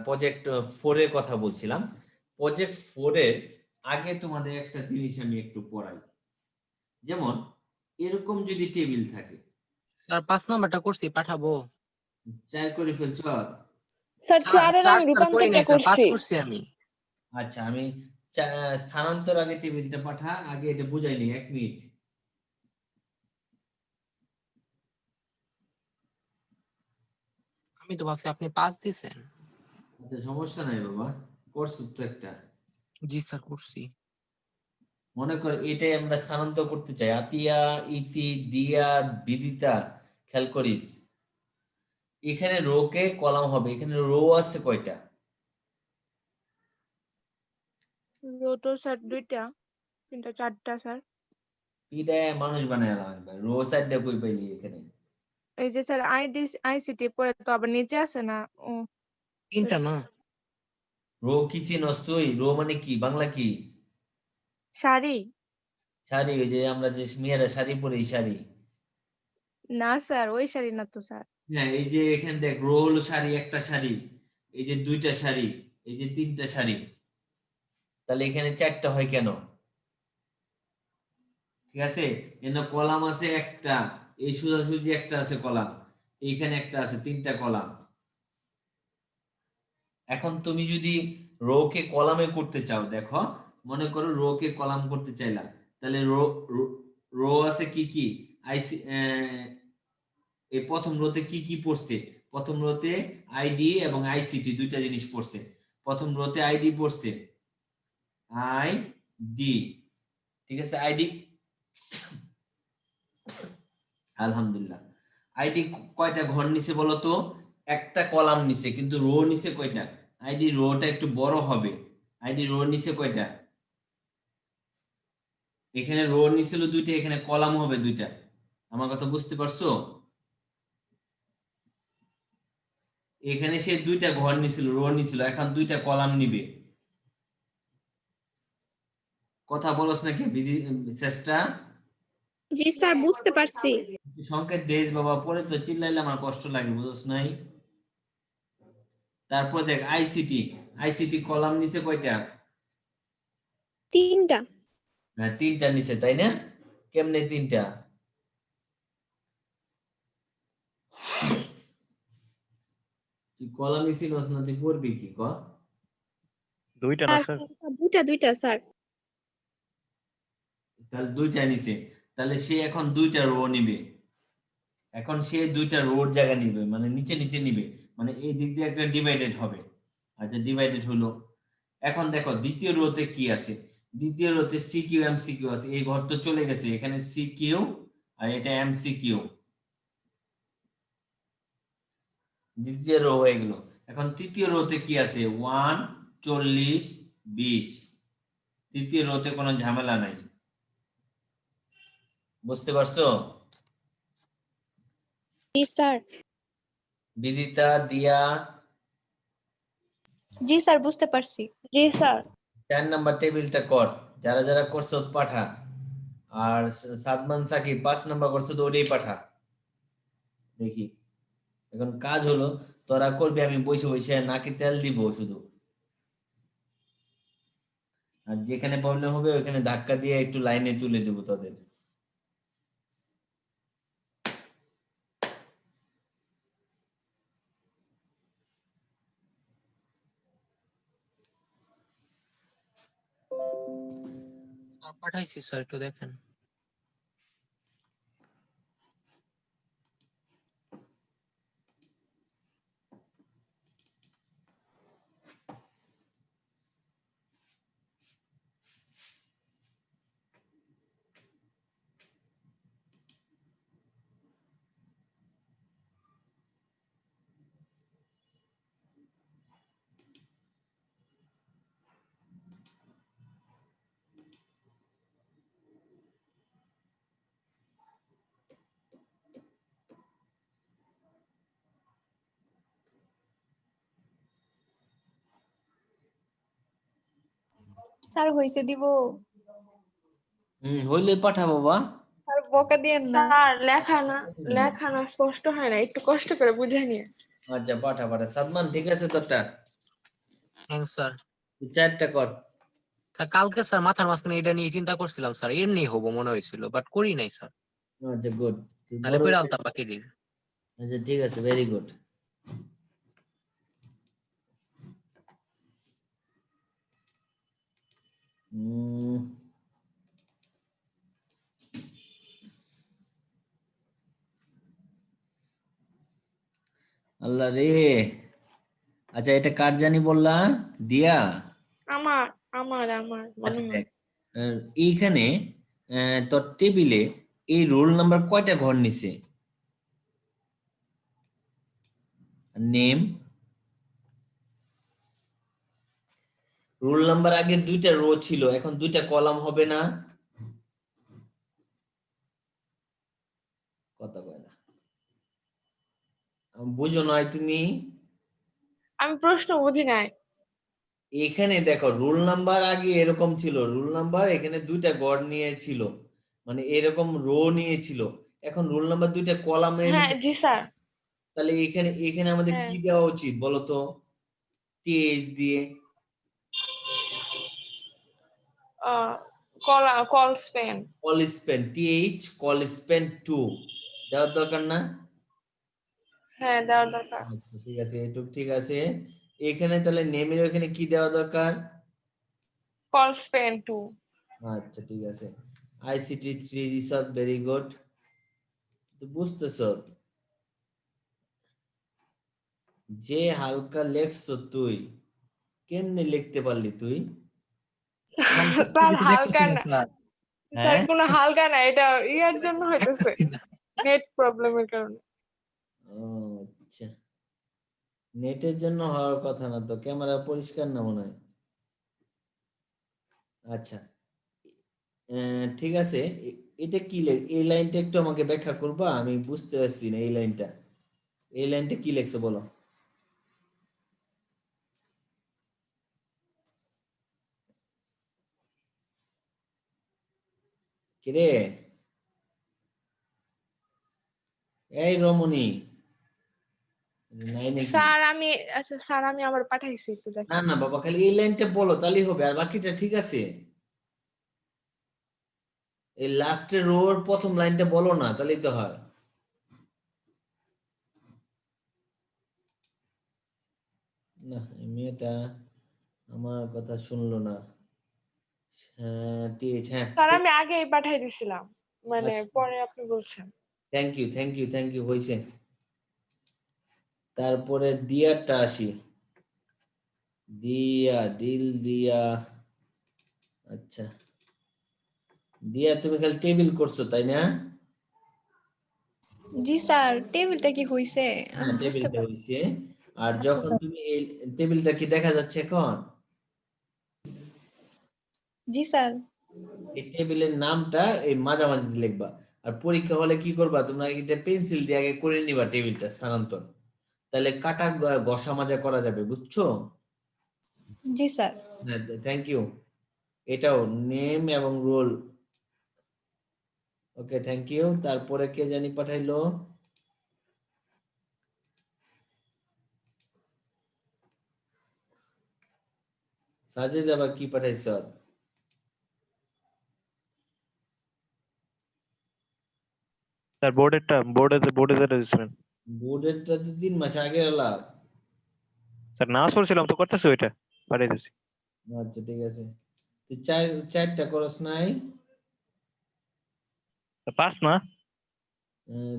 প্রজেক্ট 4 এর কথা বলছিলাম। প্রজেক্ট 4 এর আগে তোমাদের একটা জিনিস আমি একটু পড়াই। যেমন এরকম যদি টেবিল থাকে, স্যার 5 নাম্বারটা করছি, পাঠাবো? 4 করে ফেলছো? স্যার স্যার 4-এর আমি 4 স্যার করি রূপান্তরটা নাই স্যার, 5 করছি। করছি আমি। আচ্ছা আমি স্থানান্তর আগে টেবিলটা পাঠা, আগে এটা বুঝাই নি 1 মিনিট। আমি তো ভাবছি আপনি 5 দিছেন। আচ্ছা সমস্যা নাই বাবা, করছো তো একটা। জি স্যার করছি। মনে কর এটাই আমরা স্থানান্তর করতে চাই, আতিয়া, ইতি, দিয়া, বিদিতা। খেয়াল করিস এখানে রো কে কলাম হবে। এখানে রো আছে কয়টা? রো তো স্যার 2টা, 3টা, 4টা স্যার। এটা মানুষ বানায় একবার, রো 4টা কই পাইলি এখানে? এই যে স্যার আইসিটি পরে তো আবার নিচে আছে না? ও 3টা না? রো কি চিনস তুই? রো মানে কি, বাংলা কি? শাড়ি। শাড়ি, ওই যে আমরা যে মেয়েরা শাড়ি পরি, শাড়ি। না স্যার, ওই শাড়ি না তো স্যার। হ্যাঁ, এই যে এখানে দেখ, রো হলো শাড়ি, একটা শাড়ি, এই যে 2টা শাড়ি, এই যে 3টা শাড়ি। তাহলে এখানে 4টা হয় কেন? ঠিক আছে, এখানে কলাম আছে একটা, এই সোজাসুজি একটা আছে কলাম, এইখানে একটা আছে, 3টা কলাম। এখন তুমি যদি রো কে কলামে করতে চাও, দেখো মনে করো রো কে কলাম করতে চাইলা, তাহলে রো রো আছে কি কি, আইসি এই প্রথম রোতে কি কি পড়ছে? প্রথম রোতে আইডি এবং আইসিটি দুইটা জিনিস পড়ছে। প্রথম রোতে আইডি পড়ছে, আইডি। ঠিক আছে, আইডি, আলহামদুলিল্লাহ। আইডি কয়টা ঘর নিছে বলো তো? একটা কলাম নিছে, কিন্তু রো নিছে কয়টা? আইডি রোটা একটু বড় হবে। আইডি রো নিছে কয়টা? এখানে রো নিছিল 2টা, এখানে কলাম হবে 2টা। আমার কথা বুঝতে পারছো? এখানে সে 2টা ঘর নিছিল, রো নিছিল, এখন 2টা কলাম নিবে। কথা বলছ নাকি চেষ্টা? জি স্যার বুঝতে পারছি। সংকেত দেশ বাবা, পরে তো চিল্লাইলে আমার কষ্ট লাগে, বুঝছ নাই? তারপর দেখ আইসিটি কলাম নিচে কয়টা? 3টা। হ্যাঁ 3টা নিচে, তাই না? কেমনে 3টা? তুই কলাম নিচে নস না, তুই পড়বি কি ক? 2টা না স্যার স্যার? দুইটা স্যার। তাহলে 2টা নিচে, তাহলে সে এখন 2টা রো নিবে। এখন সে 2টা রোর জায়গা নিবে, মানে নিচে নিচে নিবে, মানে এই দিক দিয়ে একটা ডিভাইডেড হবে। আচ্ছা ডিভাইডেড হলো, এখন দেখো দ্বিতীয় রোতে কি আছে, দ্বিতীয় রোতে সিকিউ এমসিকিউ আছে, এই ঘর তো চলে গেছে, এখানে সিকিউ আর এটা এমসিকিউ, দ্বিতীয় রো হয়ে গেল। এখন তৃতীয় রোতে কি আছে 1 40 20, তৃতীয় রোতে কোনো ঝামেলা নাই, বুঝতে পারছো? জি স্যার। বিদিতা, দিয়া, জি স্যার, বুঝতে পারছি। জি স্যার। 4 নাম্বার টেবিলটা কর, যারা যারা করছো পাঠা, আর সাদমান সাকিব 5 নাম্বার করছো তো ওটাই পাঠা দেখি। এখন কাজ হলো তোরা করবি, আমি বসে বসে নাকে তেল দিব শুধু, আর যেখানে প্রবলেম হবে ওখানে ধাক্কা দিয়ে একটু লাইনে তুলে দেবো তোদের। স্যার পাঠাইছি স্যার, একটু দেখেন। স্যার হইছে দিব। হইলে পাঠা বাবা। স্যার বকা দিয়েন না। স্যার লেখা না স্পষ্ট হয় না, একটু কষ্ট করে বুঝে নিয়ে। আচ্ছা পাঠা পাঠা। সাদমান ঠিক আছে তোরটা, থ্যাংকস স্যার। 4টা কর। স্যার কালকে স্যার মাথার মাঝখানে এটা নিয়ে চিন্তা করছিলাম স্যার, এমনি হবো মনে হয়েছিল, বাট করি নাই স্যার, আচ্ছা গুড, তাহলে কইরা আলতাম বাকি দিন। আচ্ছা ঠিক আছে, ভেরি গুড। আল্লাহ রে, আচ্ছা এটা কার জানি বললা, দিয়া? আমার আমার মনে আচ্ছা হয়। দেখ, এইখানে তোর টেবিলে এই রোল নাম্বার কয়টা ঘর নিছে? নেম, রোল নাম্বার আগে 2টা রো ছিল, এখন 2টা কলাম হবে না? কথা কয় না, বুঝো নয় তুমি? আমি প্রশ্ন বুঝি নাই। এখানে দেখো রোল নাম্বার আগে এরকম ছিল, রোল নাম্বার এখানে 2টা গড় নিয়ে ছিল, মানে এরকম রো নিয়েছিল, এখন রোল নাম্বার 2টা কলামে। হ্যাঁ জি স্যার। তাহলে এখানে এখানে আমাদের হ্যাঁ। কি দেওয়া উচিত বলো তো? টিএইচ দিয়ে colspan. Colspan, TH colspan 2 দেওয়ার দরকার না? হ্যাঁ দেওয়ার দরকার। আচ্ছা ঠিক আছে, এইটুক ঠিক আছে। এখানে তাহলে নেমের এখানে কি দেওয়া দরকার? Call Spain 2। আচ্ছা ঠিক আছে, আইসিটি 3 রিসার্চ, ভেরি গুড। তো বুঝতেছ যে হালকা লেখছো তুই, কেমনে লিখতে পারলি তুই? আমি সত্যি স্যার কিছু হালকা দেখতেছি না না, স্যার। স্যার হ্যাঁ কোনো হালকা না, এটা ইয়ার জন্য কিছু হইতেছে, দেখতেছি না। নেট প্রবলেমের কারণে। ও আচ্ছা, নেটের জন্য হওয়ার কথা না তো, ক্যামেরা পরিষ্কার না মনে হয়। আচ্ছা ঠিক আছে, এটা কি এই লাইনটা একটু আমাকে ব্যাখ্যা করবা, আমি বুঝতে পারছি না এই লাইনটা, এই লাইনটা কি লেখছো বলো? কিরে এই রমণী, নাই নাকি? স্যার আমি, আচ্ছা স্যার আমি আবার পাঠাইছি, একটু না দেখেন। না বাবা, খালি এই লাইনটা বলো তাহলেই হবে, আর বাকিটা ঠিক আছে। এই লাস্টের রোর প্রথম লাইনটা বলো না, তাহলেই তো হয়। না এই মেয়েটা আমার কথা শুনলো না। হ্যাঁ টিএইচ, হ্যাঁ স্যার ঠিক। আমি আগেই পাঠাই দিছিলাম, মানে পরে আপনি বলছেন। Thank you thank you thank you, হয়েছে। তারপরে দিয়ারটা আসি, দিয়া, দিল দিয়া। আচ্ছা, দিয়া তুমি খালি টেবিল করছো তাই না? জি স্যার, টেবিলটা কি হইছে? হ্যাঁ, বুঝতে টেবিলটা পারি। হইছে। আর আচ্ছা যখন স্যার। তুমি এই টেবিলটা কি দেখা যাচ্ছে এখন? জি স্যার। এই টেবিলের নামটা এই মাঝামাঝি লিখবা। আর পরীক্ষা হলে কি করবা, তোমরা এটা পেন্সিল দিয়ে আগে করে নিবা টেবিলটা স্থানান্তর, তাহলে কাটা ঘষা মাজা করা যাবে, বুঝছো? জি স্যার। হ্যাঁ, থ্যাংক ইউ। এটাও নেম এবং রোল। Okay, thank you. তারপরে কে জানি পাঠাইলো? সাজিদ আবার কি পাঠাইছ? স্যার বোর্ডে যেটা দিছিলেন। বোর্ডেরটা তো 3 মাস আগে এলা। স্যার না করছিলাম তো, করতেছি ওইটা, পাঠিয়ে দিছি। আচ্ছা ঠিক আছে। তুই চারটা করস নাই? পাস না?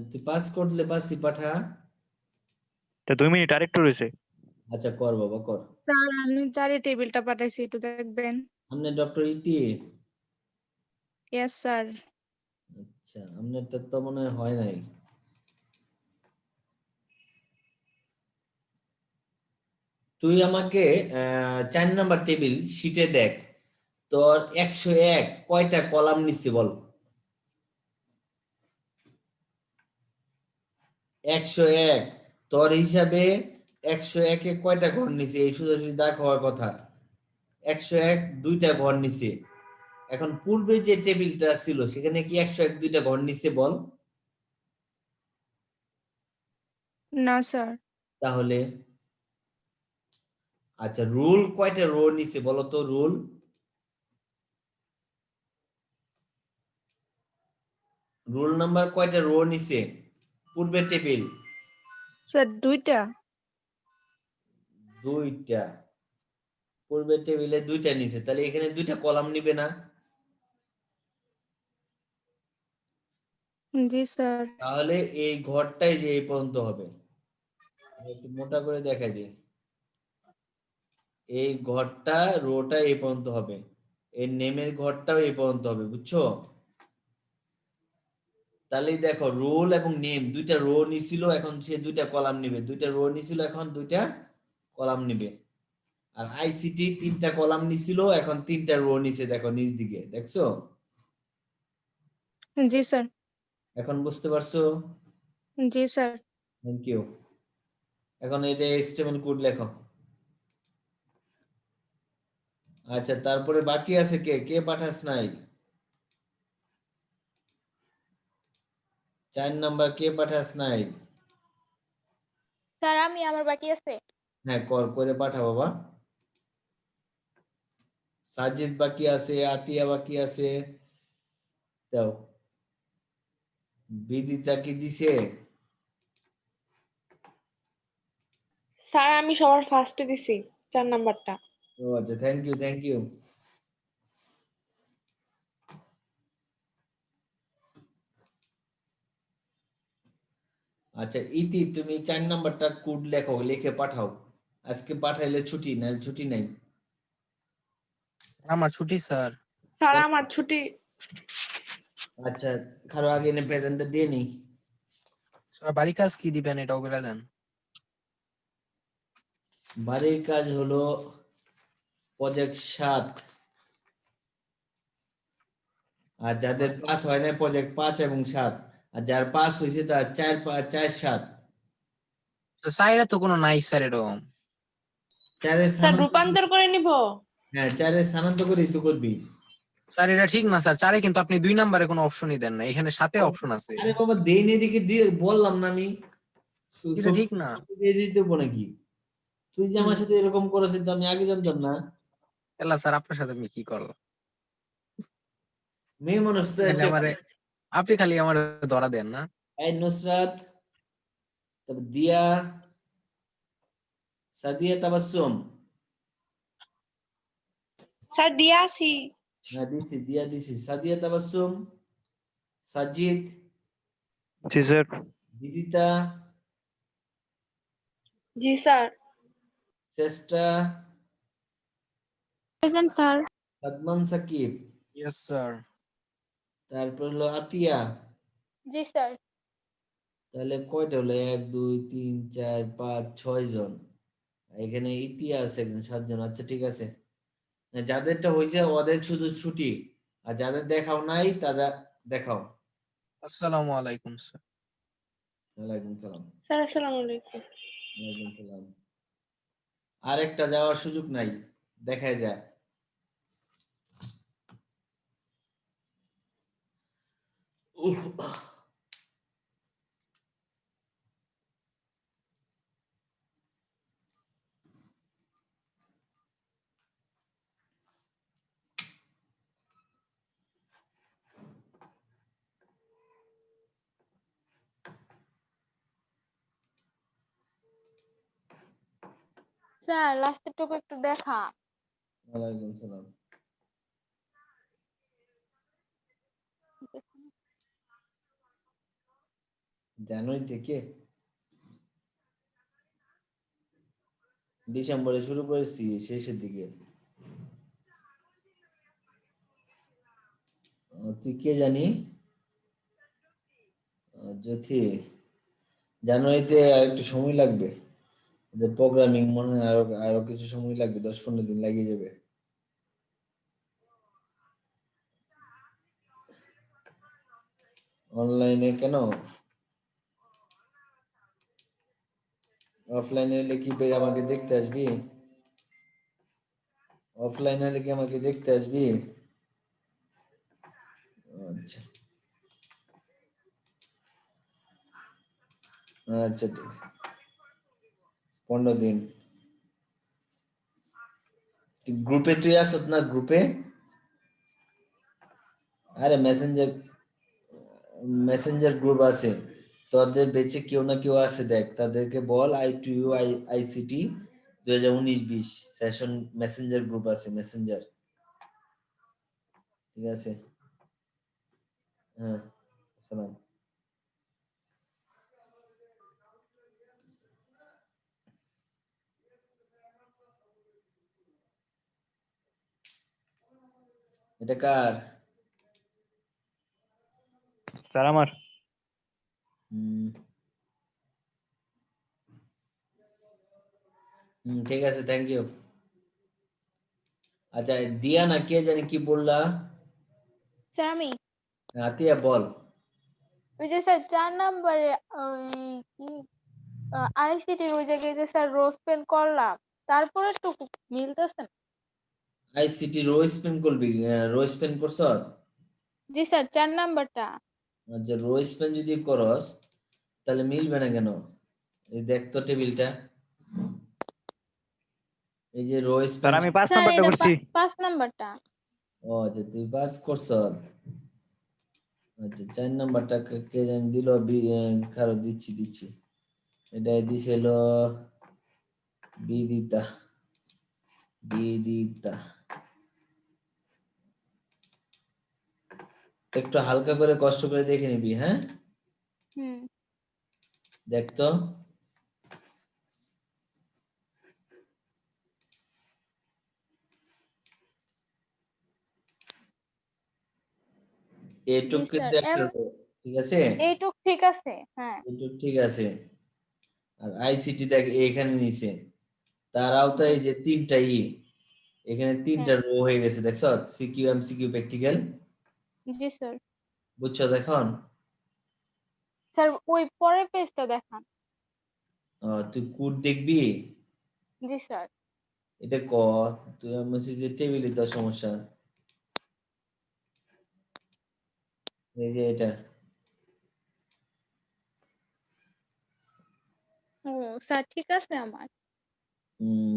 তুই পাস করলে পাসই পাঠা। তা 2 মিনিট আরেকটু রয়েছে। আচ্ছা কর বাবা কর। স্যার আমি চারি টেবিলটা পাঠাইছি, একটু দেখবেন। আমনে ডক্টর ইতি। Yes sir. আচ্ছা, আমনের তো মনে হয় নাই। তুই আমাকে 4 নাম্বার টেবিল শিটে দেখ, তোর 101 কয়টা কলাম নিচ্ছে বল। 101 তোর হিসাবে 101-এ কয়টা ঘর নিছে, এই সোজাসুজি দাগ হওয়ার কথা। 101 2টা ঘর নিছে। এখন পূর্বে যে টেবিলটা ছিল সেখানে কি 101 2টা ঘর নিচ্ছে বল। না স্যার। তাহলে আচ্ছা, রুল কয়টা রো নিছে বলো তো, রুল। রুল নাম্বার কয়টা রো নিছে পূর্বের টেবিল? স্যার দুইটা। 2টা। পূর্বের টেবিলে 2টা নিছে, তাহলে এখানে 2টা কলাম নিবে না? জি স্যার। তাহলে এই ঘরটাই যে এই পর্যন্ত হবে। একটু মোটা করে দেখাই দিই। এই ঘরটা রোটা এই পর্যন্ত হবে, এই নেমের ঘরটাও এই পর্যন্ত হবে, বুঝছো? তাহলে দেখো, রোল এবং নেম 2টা রো নিছিল, এখন সে 2টা কলাম নিবে। 2টা রো নিছিল, এখন 2টা কলাম নিবে। আর আইসিটি 3টা কলাম নিছিল, এখন 3টা রো নিছে, দেখো নিচ দিকে দেখছো। জি স্যার। এখন বুঝতে পারছো? জি স্যার। Thank you. এখন এটা এইচটিএমএল কোড লেখো। আচ্ছা, তারপরে বাকি আছে কে কে পাঠাস নাই? 4 নাম্বার কে পাঠাস নাই? স্যার আমি, আমার বাকি আছে। হ্যাঁ, করে পাঠা বাবা। সাজিদ বাকি আছে, আতিয়া বাকি আছে। দাও। বিদিতা কি দিছে? স্যার আমি সবার ফার্স্টে দিছি 4 নাম্বারটা। ও আচ্ছা, থ্যাংক ইউ থ্যাংক ইউ। আচ্ছা ইতি, তুমি 4 নাম্বারটা কোড লেখো, লিখে পাঠাও। আজকে পাঠাইলে ছুটি, নাহলে ছুটি নাই। আমার ছুটি স্যার। স্যার আমার ছুটি। আচ্ছা, খারো আগে এনে প্রেজেন্টটা দিয়ে নি। স্যার বাড়ি কাজ কি দিবেন এটাও বলে দেন। বাড়ির কাজ হলো প্রজেক্ট 7, আর যাদের পাস হয় না প্রজেক্ট 5 এবং 7, আর যার পাস হয়েছে তার 4 4 7। স্যার তো কোনো নাই স্যার এরকম। 4-এ স্যার স্থানান্তর। রূপান্তর করে নিব। হ্যাঁ, 4-এ স্থানান্তর করে তো করবি। স্যার এটা ঠিক না স্যার, 4-এ কিন্তু আপনি 2 নাম্বারে কোনো অপশনই দেন না, এখানে 7-এ অপশন আছে। আরে বাবা, দেই নি দেখে দিয়ে বললাম না আমি। এটা ঠিক না। দিয়ে দিতে হবো নাকি? তুই যে আমার সাথে এরকম করেছিস তো আমি আগে জানতাম না। এলা স্যার আপনার সাথে আমি কি করলাম? মেয়ে মানুষ তো খালি আমারে, আপনি খালি আমার ধরা দেন না। এই নুসরাত, তারপর দিয়া, সাদিয়া তাবাসসুম। স্যার দিয়া আছি। হ্যাঁ দিছি, দিয়া দিছি। সাদিয়া তাবাসসুম, সাজিদ, জি স্যার। বিদিতা, জি sir. Cheshta, present sir. Sadman Sakib, yes sir. তারপর হলো আতিয়া। জি স্যার। তাহলে কয়টা হলো? 1 2 3 4 5 6 জন। এখানে ইতিহাস আছে একজন, 7 জন। আচ্ছা ঠিক আছে, যাদেরটা হয়েছে ওদের শুধু ছুটি, আর যাদের দেখাও নাই তারা দেখাও। আসসালামু আলাইকুম স্যার। ওয়ালাইকুম সালাম। স্যার আসসালামু আলাইকুম। ওয়ালাইকুম সালাম। আরেকটা যাওয়ার সুযোগ নাই, দেখায় যায়। উফ। স্যার লাস্টের টুকু একটু দেখা। ওয়ালাইকুম সালাম। জানুয়ারি থেকে ডিসেম্বরে শুরু করেছি, শেষের দিকে। তুই কে জানি? জ্যোতি। জানুয়ারিতে আর একটু সময় লাগবে, প্রোগ্রামিং মনে হয় আরো আরো কিছু সময় লাগবে, 10 15 দিন লাগিয়ে যাবে। অনলাইনে কেন? অফলাইনে হলে কি আমাকে দেখতে আসবি? অফলাইনে হলে কি আমাকে দেখতে আসবি? আচ্ছা আচ্ছা, ঠিক 15 দিন। গ্রুপে তুই আসত না? গ্রুপে, আরে মেসেঞ্জার, মেসেঞ্জার গ্রুপ আছে তোদের বেঁচে, কেউ না কেউ আছে, দেখ তাদেরকে বল I2U ICT 2019-20 session Messenger group আছে, মেসেঞ্জার। ঠিক আছে, হ্যাঁ, সালাম। এটা কার? স্যার আমার। ঠিক আছে, থ্যাংক ইউ। আচ্ছা, দিয়া না কে জানি কি বললা? স্যার আমি আতিয়া বল। ওই যে স্যার 4 নম্বরে ওই কি আইসিটির ওই জায়গায় যে স্যার রোজ পেন করলাম, তারপরে টুকু মিলতেছে না। ICT রো স্পেন করবি? রো স্পেন করছ? জি স্যার 4 নাম্বারটা। আচ্ছা, রো স্পেন যদি করস তাহলে মিলবে না কেন? এই দেখ তো টেবিলটা, এই যে রো স্যার স্পেন। আমি 5 স্যার নাম্বারটা এটা করছি। 5 নাম্বারটা। ও আচ্ছা, তুই পাস করছ। আচ্ছা, 4 নাম্বারটা কে জানি দিল, কারো দিচ্ছি দিচ্ছি। এটা দিছিল বিদিতা, বিদিতা। একটু হালকা করে কষ্ট করে দেখে নিবি, হ্যাঁ? হুম। দেখ তো। জি এটুক স্যার কিন্তু একটা row, ঠিক আছে? এইটুক ঠিক আছে। হ্যাঁ। এটুক ঠিক আছে। আর ICT দেখ এখানে নিচে, তার আওতায় এই যে 3টা এখানে 3টা হ্যাঁ রো হয়ে গেছে, দেখছ? সিকিউ MCQ প্র্যাকটিক্যাল। জি স্যার। বুঝছো এখন? স্যার ওই পরের পেজটা দেখান। তুই কোড দেখবি? জি স্যার। এটা ক, তুই আমি যে টেবিলে তো সমস্যা, এই যে এটা। ও স্যার ঠিক আছে আমার।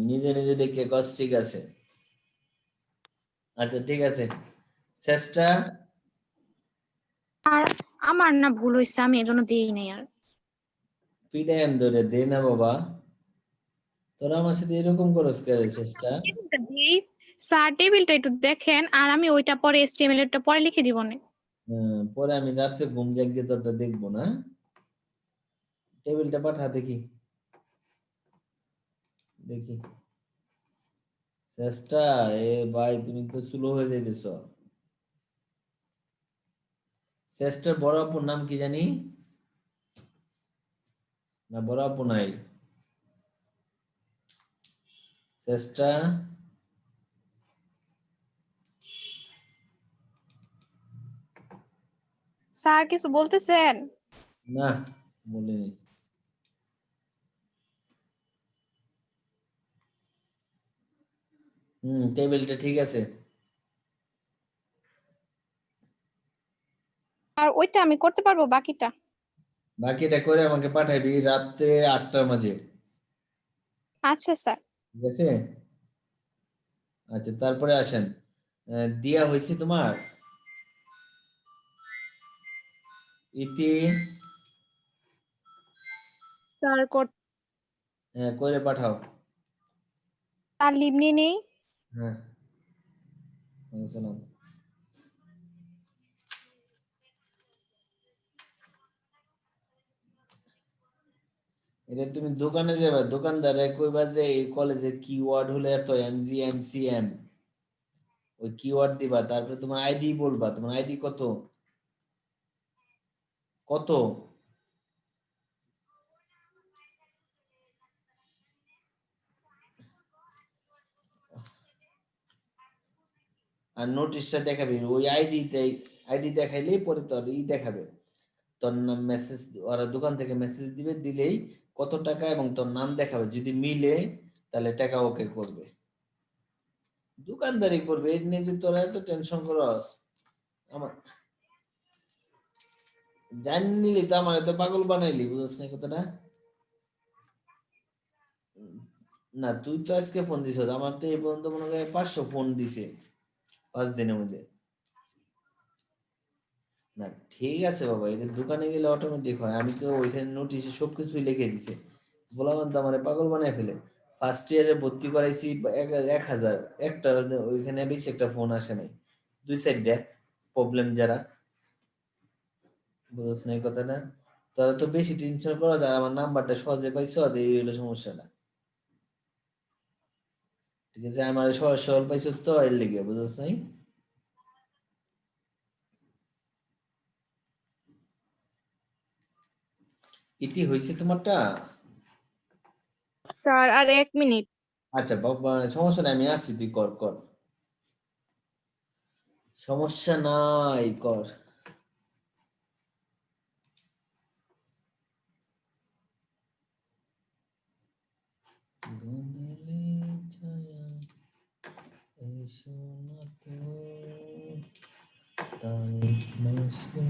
নিজে নিজে দেখে কস, ঠিক আছে। আচ্ছা ঠিক আছে, চেষ্টা। আর আমার না ভুল হয়েছে, আমি এজন্য দিই নাই আর। পিডাইন ধরে দে না বাবা, তোরা আমার সাথে এরকম করস করে চেষ্টা। টেবিলটা দিই স্যার, টেবিলটা একটু দেখেন, আর আমি ওইটা পরে HTML এরটা পরে লিখে দিব না। পরে আমি রাত্রে ঘুম জাগিয়ে তোরটা দেখবো না। টেবিলটা পাঠা দেখি, দেখি চেষ্টা, এ ভাই তুমি তো স্লো হয়ে যাইতেছ। চেষ্টার বড় আপুর নাম কি জানি? না বড় আপু নাই। চেষ্টা, স্যার কিছু বলতেছেন? না বলিনি। টেবিলটা ঠিক আছে। আর ওইটা আমি করতে পারবো বাকিটা? বাকিটা করে আমাকে পাঠাবি রাত্রে 8টার মাঝে। আচ্ছা স্যার। ঠিক আছে। আচ্ছা তারপরে আসেন, দিয়া হয়েছে তোমার ইতি? স্যার করে পাঠাও। তার লিভ নিয়ে নেই। হ্যাঁ সালাম। এটা তুমি দোকানে যাবে, দোকানদারে কইবা যে এই কলেজের কিওয়ার্ড হলো এত MGMCM, ওই কিওয়ার্ড দিবা, তারপরে তোমার আইডি বলবা, তোমার আইডি কত কত। আর নোটিশটা দেখাবি ওই আইডিতে, আইডি দেখাইলেই পরে তোর দেখাবে, তোর নাম মেসেজ, ওরা দোকান থেকে মেসেজ দিবে, দিলেই কত টাকা এবং তোর নাম দেখাবে, যদি মিলে তাহলে টাকা ওকে করবে, দোকানদারি করবে। এর নিয়ে যে তোরা এত টেনশন করস, আমার জানি নিলি তো আমার এত পাগল বানাইলি, বুঝছ না কথাটা? না তুই তো আজকে ফোন দিছ, আমার তো এই পর্যন্ত মনে হয় 500 ফোন দিছে 5 দিনের মধ্যে। না ঠিক আছে বাবা, এটা দোকানে গেলে অটোমেটিক হয়, আমি তো ওইখানে নোটিশে সবকিছুই লিখে দিছে। বললাম তো আমার পাগল বানায় ফেলে। ফার্স্ট ইয়ারে ভর্তি করাইছি 1000, একটা ওইখানে বেশি একটা ফোন আসে নাই, 2 সাইড প্রবলেম যারা, বুঝছ না এই কথাটা? তোরা তো বেশি টেনশন করা যায়, আমার নাম্বারটা সহজে পাইছ, এই হলো সমস্যাটা। ঠিক আছে, আমার সহজ সরল পাইছ তো এর লেগে, বুঝছ নাই? ইতি হয়েছে তোমারটা? স্যার আর 1 মিনিট। আচ্ছা বাবা সমস্যা নাই, আমি আসছি, তুই কর কর, সমস্যা নাই, কর। গন্ধলে ছায়া এসো না তো, তাই বসে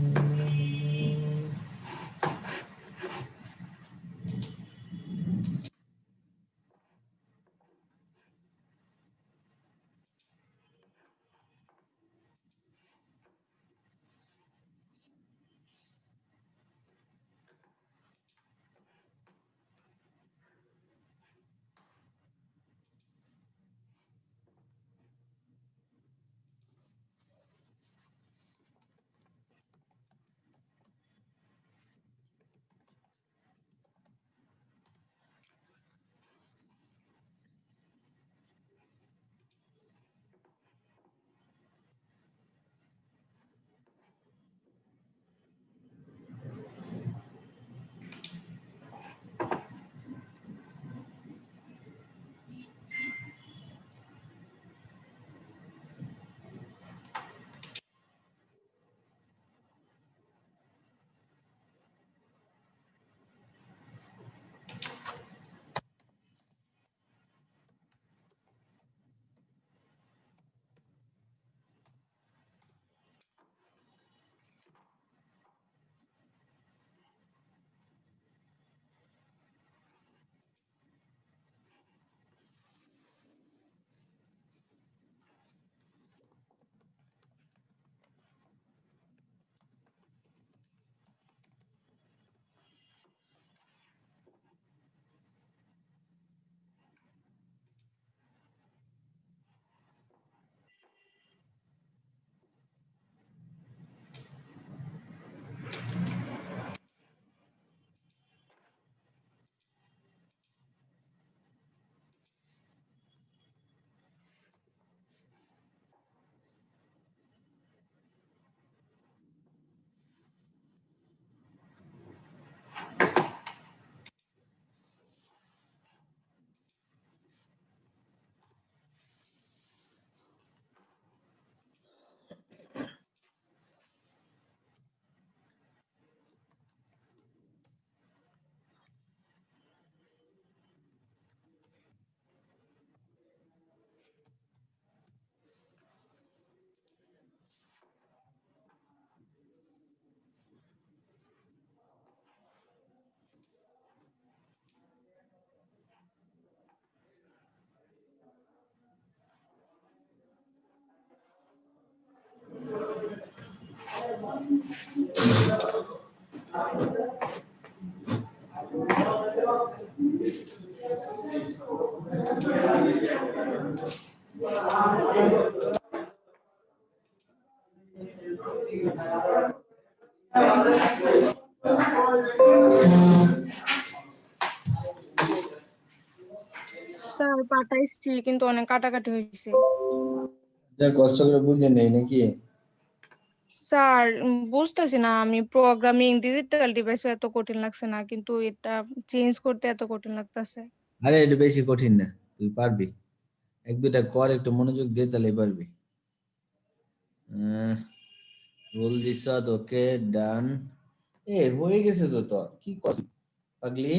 স্যার পাঠাইছি কিন্তু অনেক কাটাকাটি হয়েছে। যা কষ্ট করে বুঝে নেই নাকি? স্যার বুঝতেছি না, আমি প্রোগ্রামিং ডিজিটাল ডিভাইস এত কঠিন লাগছে না, কিন্তু এটা চেঞ্জ করতে এত কঠিন লাগতেছে। আরে এটা বেশি কঠিন না, তুই পারবি। এক দুটা কর, একটু মনোযোগ দিয়ে, তাহলে পারবি। রোল দিস, ওকে ডান। হয়ে গেছে তো তোর, কি কর পাগলি,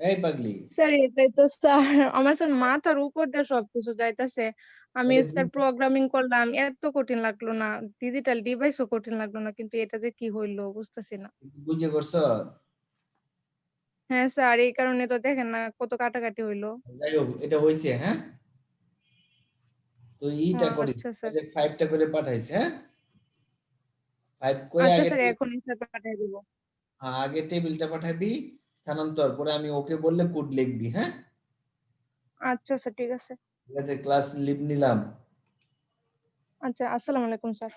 এই পাগলি। স্যার এটাই তো স্যার, আমার স্যার মাথার উপর দিয়ে সবকিছু যাইতাছে। আমি আরে স্যার প্রোগ্রামিং করলাম, এত কঠিন লাগলো না, ডিজিটাল ডিভাইসও কঠিন লাগলো না, কিন্তু এটা যে কি হইলো বুঝতেছি না। বুঝে করছ? হ্যাঁ স্যার, এই কারণে তো দেখেন না কত কাটাকাটি হইলো। যাই হোক, এটা হয়েছে। হ্যাঁ, তো এইটা করিস, আচ্ছা স্যার। 5টা করে পাঠাইছে। হ্যাঁ, 5 করে আচ্ছা আগে স্যার, এখনই স্যার পাঠিয়ে দিব। আগে টেবিলটা পাঠাবি, স্থানান্তর পরে আমি ওকে বললে কোড লিখবি। হ্যাঁ, আচ্ছা স্যার, ঠিক আছে। ঠিক আছে, ক্লাস লিভ নিলাম। আচ্ছা, আসসালামু আলাইকুম স্যার।